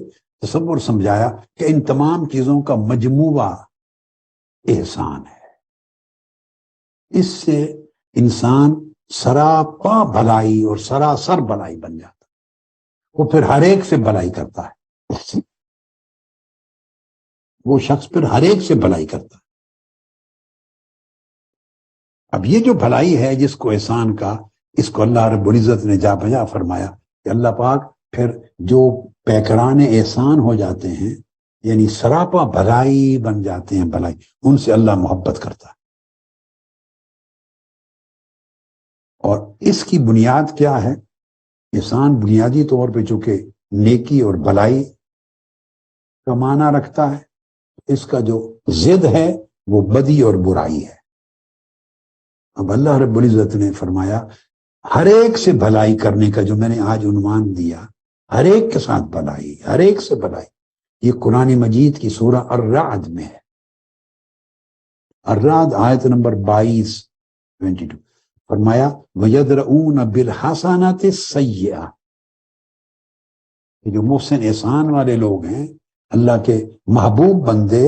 Speaker 1: تصور سمجھایا کہ ان تمام چیزوں کا مجموعہ احسان ہے، اس سے انسان سراپا بھلائی اور سراسر بھلائی بن جاتا، وہ پھر ہر ایک سے بھلائی کرتا ہے، وہ شخص پھر ہر ایک سے بھلائی کرتا ہے۔ اب یہ جو بھلائی ہے جس کو احسان کا، اس کو اللہ رب العزت نے جا بجا فرمایا کہ اللہ پاک پھر جو پیکران احسان ہو جاتے ہیں، یعنی سراپا بھلائی بن جاتے ہیں، بھلائی، ان سے اللہ محبت کرتا ہے۔ اور اس کی بنیاد کیا ہے؟ احسان بنیادی طور پہ چونکہ نیکی اور بھلائی کا معنی رکھتا ہے، اس کا جو ضد ہے وہ بدی اور برائی ہے۔ اب اللہ رب العزت نے فرمایا ہر ایک سے بھلائی کرنے کا، جو میں نے آج عنوان دیا، ہر ایک کے ساتھ بھلائی، ہر ایک سے بھلائی، یہ قرآن مجید کی سورہ الرعد میں ہے۔ الرعد آیت نمبر 22 فرمایا وَيَدْرَؤُونَ بِالْحَسَنَةِ السَّيِّئَةِ، جو محسن احسان والے لوگ ہیں، اللہ کے محبوب بندے،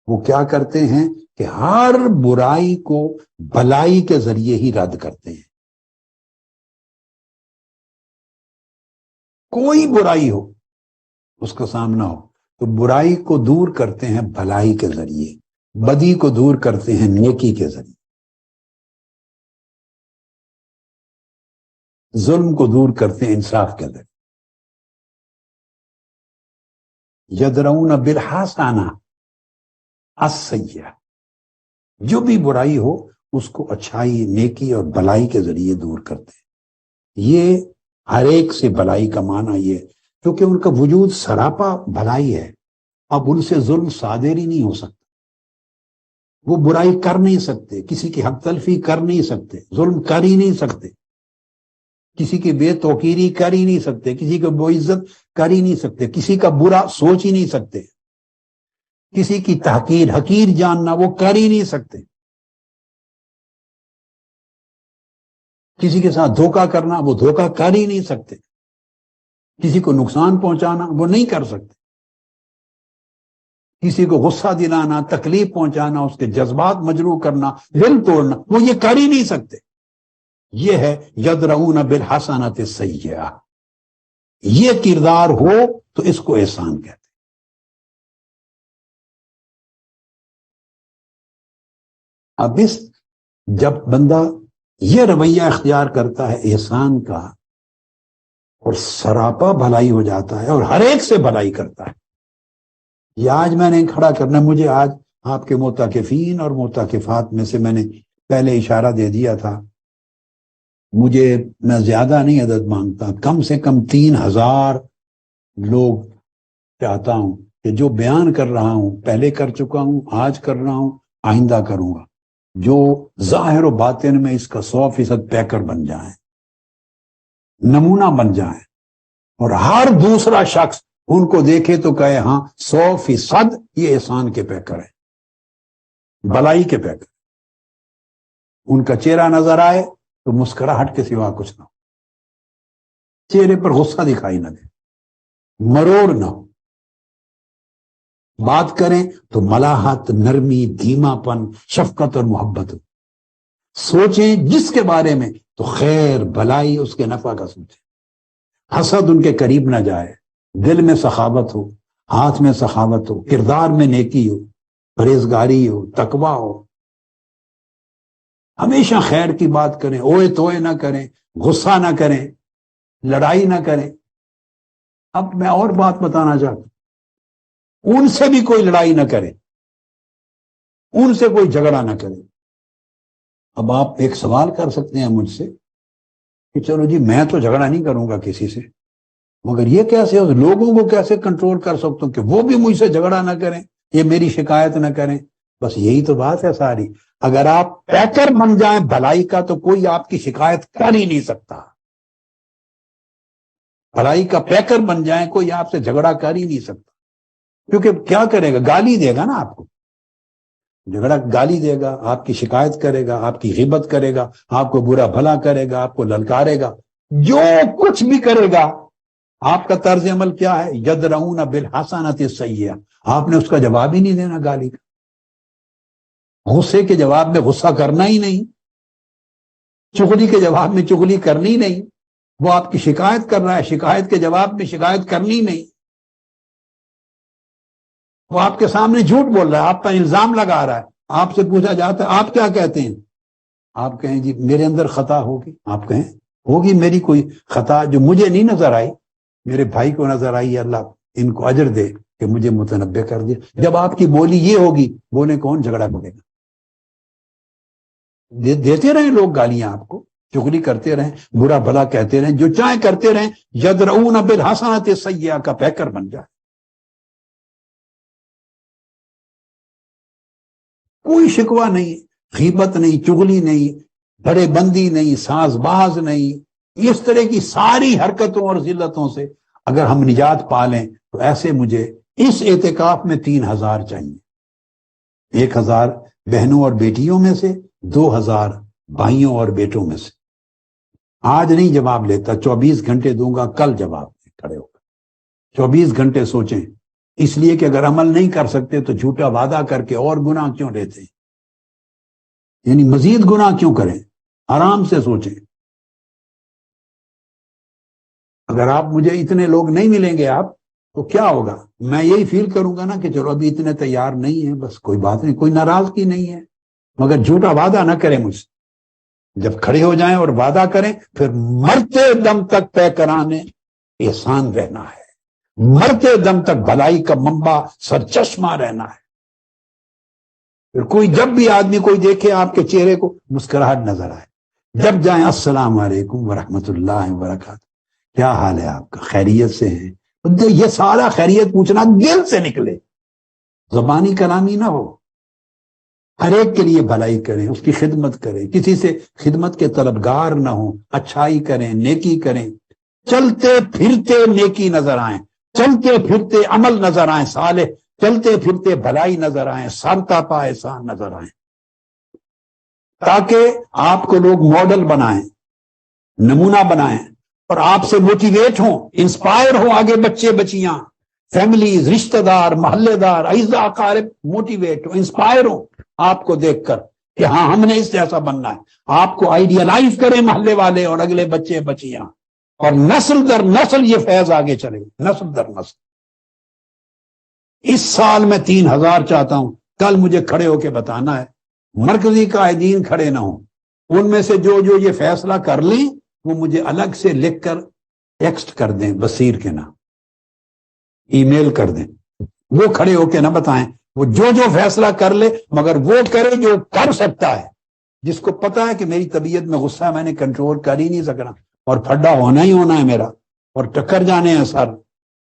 Speaker 1: وہ کیا کرتے ہیں کہ ہر برائی کو بھلائی کے ذریعے ہی رد کرتے ہیں۔ کوئی برائی ہو، اس کا سامنا ہو، تو برائی کو دور کرتے ہیں بھلائی کے ذریعے، بدی کو دور کرتے ہیں نیکی کے ذریعے، ظلم کو دور کرتے ہیں انصاف کے ذریعے۔ یدرؤون بالحسنہ السیئہ، جو بھی برائی ہو اس کو اچھائی، نیکی اور بھلائی کے ذریعے دور کرتے ہیں۔ یہ ہر ایک سے بھلائی کا معنی یہ، کیونکہ ان کا وجود سراپا بھلائی ہے، اب ان سے ظلم صادر ہی نہیں ہو سکتا، وہ برائی کر نہیں سکتے، کسی کی حق تلفی کر نہیں سکتے، ظلم کر ہی نہیں سکتے، کسی کی بے توقیری کر ہی نہیں سکتے، کسی کو بے عزت کر ہی نہیں سکتے، کسی کا برا سوچ ہی نہیں سکتے۔ کسی کی تحقیر حقیر جاننا وہ کر ہی نہیں سکتے. کسی کے ساتھ دھوکہ کرنا وہ دھوکہ کر ہی نہیں سکتے. کسی کو نقصان پہنچانا وہ نہیں کر سکتے. کسی کو غصہ دلانا، تکلیف پہنچانا، اس کے جذبات مجروح کرنا، دل توڑنا وہ یہ کر ہی نہیں سکتے. یہ ہے یدرؤون بالحسنۃ السیئہ. یہ کردار ہو تو اس کو احسان کہتے. اب جب بندہ یہ رویہ اختیار کرتا ہے احسان کا اور سراپا بھلائی ہو جاتا ہے اور ہر ایک سے بھلائی کرتا ہے. یہ آج میں نے کھڑا کرنا، مجھے آج آپ کے معتکفین اور معتکفات میں سے میں نے پہلے اشارہ دے دیا تھا، میں زیادہ نہیں عدد مانگتا، کم سے کم 3000 لوگ چاہتا ہوں کہ جو بیان کر رہا ہوں پہلے کر چکا ہوں، آج کر رہا ہوں، آئندہ کروں گا، جو ظاہر و باطن میں اس کا 100% پیکر بن جائیں، نمونہ بن جائیں، اور ہر دوسرا شخص ان کو دیکھے تو کہے ہاں 100% یہ احسان کے پیکر ہے، بلائی کے پیکر. ان کا چہرہ نظر آئے تو مسکراہٹ کے سوا کچھ نہ ہو، چہرے پر غصہ دکھائی نہ دے، مروڑ نہ ہو، بات کریں تو ملاحت، نرمی، دھیما پن، شفقت اور محبت ہو. سوچیں جس کے بارے میں تو خیر بھلائی اس کے نفع کا سوچیں. حسد ان کے قریب نہ جائے. دل میں سخاوت ہو، ہاتھ میں سخاوت ہو، کردار میں نیکی ہو، پرہیزگاری ہو، تقویٰ ہو. ہمیشہ خیر کی بات کریں، اوئے توئے نہ کریں، غصہ نہ کریں، لڑائی نہ کریں. اب میں اور بات بتانا چاہتا ہوں، ان سے بھی کوئی لڑائی نہ کرے، ان سے کوئی جھگڑا نہ کرے. اب آپ ایک سوال کر سکتے ہیں مجھ سے کہ چلو جی میں تو جھگڑا نہیں کروں گا کسی سے، مگر یہ کیسے ہو، لوگوں کو کیسے کنٹرول کر سکتا ہوں کہ وہ بھی مجھ سے جھگڑا نہ کریں، یہ میری شکایت نہ کریں. بس یہی تو بات ہے ساری. اگر آپ پیکر بن جائیں بھلائی کا تو کوئی آپ کی شکایت کر ہی نہیں سکتا. بھلائی کا پیکر بن جائیں کوئی آپ سے جھگڑا کر ہی نہیں سکتا، کیونکہ کیا کرے گا، گالی دے گا نا آپ کو. جھگڑا گالی دے گا، آپ کی شکایت کرے گا، آپ کی غیبت کرے گا، آپ کو برا بھلا کرے گا، آپ کو للکارے گا، جو کچھ بھی کرے گا. آپ کا طرز عمل کیا ہے؟ یدرؤون بالحسنۃ السیئہ. آپ نے اس کا جواب ہی نہیں دینا گالی کا. غصے کے جواب میں غصہ کرنا ہی نہیں، چغلی کے جواب میں چغلی کرنی نہیں. وہ آپ کی شکایت کر رہا ہے، شکایت کے جواب میں شکایت کرنی نہیں. وہ آپ کے سامنے جھوٹ بول رہا ہے، آپ پر الزام لگا رہا ہے، آپ سے پوچھا جاتا ہے آپ کیا کہتے ہیں، آپ کہیں جی میرے اندر خطا ہوگی. آپ کہیں ہوگی میری کوئی خطا جو مجھے نہیں نظر آئی، میرے بھائی کو نظر آئی، اللہ ان کو اجر دے کہ مجھے متنبہ کر دیا. جب آپ کی بولی یہ ہوگی، بولے کون جھگڑا کرے گا؟ دیتے رہیں لوگ گالیاں آپ کو، چغلی کرتے رہیں، برا بھلا کہتے رہیں، جو چاہے کرتے رہیں. یدرؤون بالحسنۃ السیئہ کا پیکر بن جائے. کوئی شکوہ نہیں، غیبت نہیں، چغلی نہیں، بڑے بندی نہیں، ساز باز نہیں. اس طرح کی ساری حرکتوں اور ذلتوں سے اگر ہم نجات پا لیں تو ایسے مجھے اس اعتکاف میں 3000 چاہیے. 1000 بہنوں اور بیٹیوں میں سے، 2000 بھائیوں اور بیٹوں میں سے. آج نہیں جواب لیتا، 24 گھنٹے دوں گا، کل جواب دیں کھڑے ہو کر. 24 گھنٹے سوچیں، اس لیے کہ اگر عمل نہیں کر سکتے تو جھوٹا وعدہ کر کے اور گناہ کیوں لیتے ہیں، یعنی مزید گناہ کیوں کریں. آرام سے سوچیں. اگر آپ مجھے اتنے لوگ نہیں ملیں گے آپ تو کیا ہوگا؟ میں یہی فیل کروں گا نا کہ چلو ابھی اتنے تیار نہیں ہیں، بس کوئی بات نہیں، کوئی ناراضگی نہیں ہے، مگر جھوٹا وعدہ نہ کریں مجھ سے. جب کھڑے ہو جائیں اور وعدہ کریں پھر مرتے دم تک طے کرانے احسان رہنا ہے، مرتے دم تک بھلائی کا منبع سرچشمہ رہنا ہے. پھر کوئی جب بھی آدمی کوئی دیکھے آپ کے چہرے کو مسکراہٹ نظر آئے. جب جائیں السلام علیکم ورحمۃ اللہ وبرکاتہ، کیا حال ہے آپ کا، خیریت سے ہیں؟ یہ سارا خیریت پوچھنا دل سے نکلے، زبانی کلامی نہ ہو. ہر ایک کے لیے بھلائی کریں، اس کی خدمت کریں، کسی سے خدمت کے طلبگار نہ ہوں، اچھائی کریں، نیکی کریں. چلتے پھرتے نیکی نظر آئیں، چلتے پھرتے عمل نظر آئیں صالح، چلتے پھرتے بھلائی نظر آئیں، سرتاپا احسان نظر آئیں، تاکہ آپ کو لوگ ماڈل بنائیں، نمونہ بنائیں اور آپ سے موٹیویٹ ہوں، انسپائر ہوں، آگے بچے بچیاں، فیملیز، رشتہ دار، محلے دار، اعزاء اقارب موٹیویٹ ہوں، انسپائر ہوں آپ کو دیکھ کر کہ ہاں ہم نے اس جیسا بننا ہے، آپ کو آئیڈیالائز کریں محلے والے اور اگلے بچے بچیاں، اور نسل در نسل یہ فیض آگے چلے، نسل در نسل۔ اس سال میں 3000 چاہتا ہوں، کل مجھے کھڑے ہو کے بتانا ہے، مرکزی قائدین کھڑے نہ ہوں، ان میں سے جو یہ فیصلہ کر لیں وہ مجھے الگ سے لکھ کر ٹیکسٹ کر دیں، بصیر کے نام ای میل کر دیں، وہ کھڑے ہو کے نہ بتائیں، وہ جو فیصلہ کر لے مگر وہ کرے جو کر سکتا ہے، جس کو پتا ہے کہ میری طبیعت میں غصہ میں نے کنٹرول کر ہی نہیں سکنا اور پھڈا ہونا ہی ہونا ہے میرا، اور ٹکر جانے ہیں سر،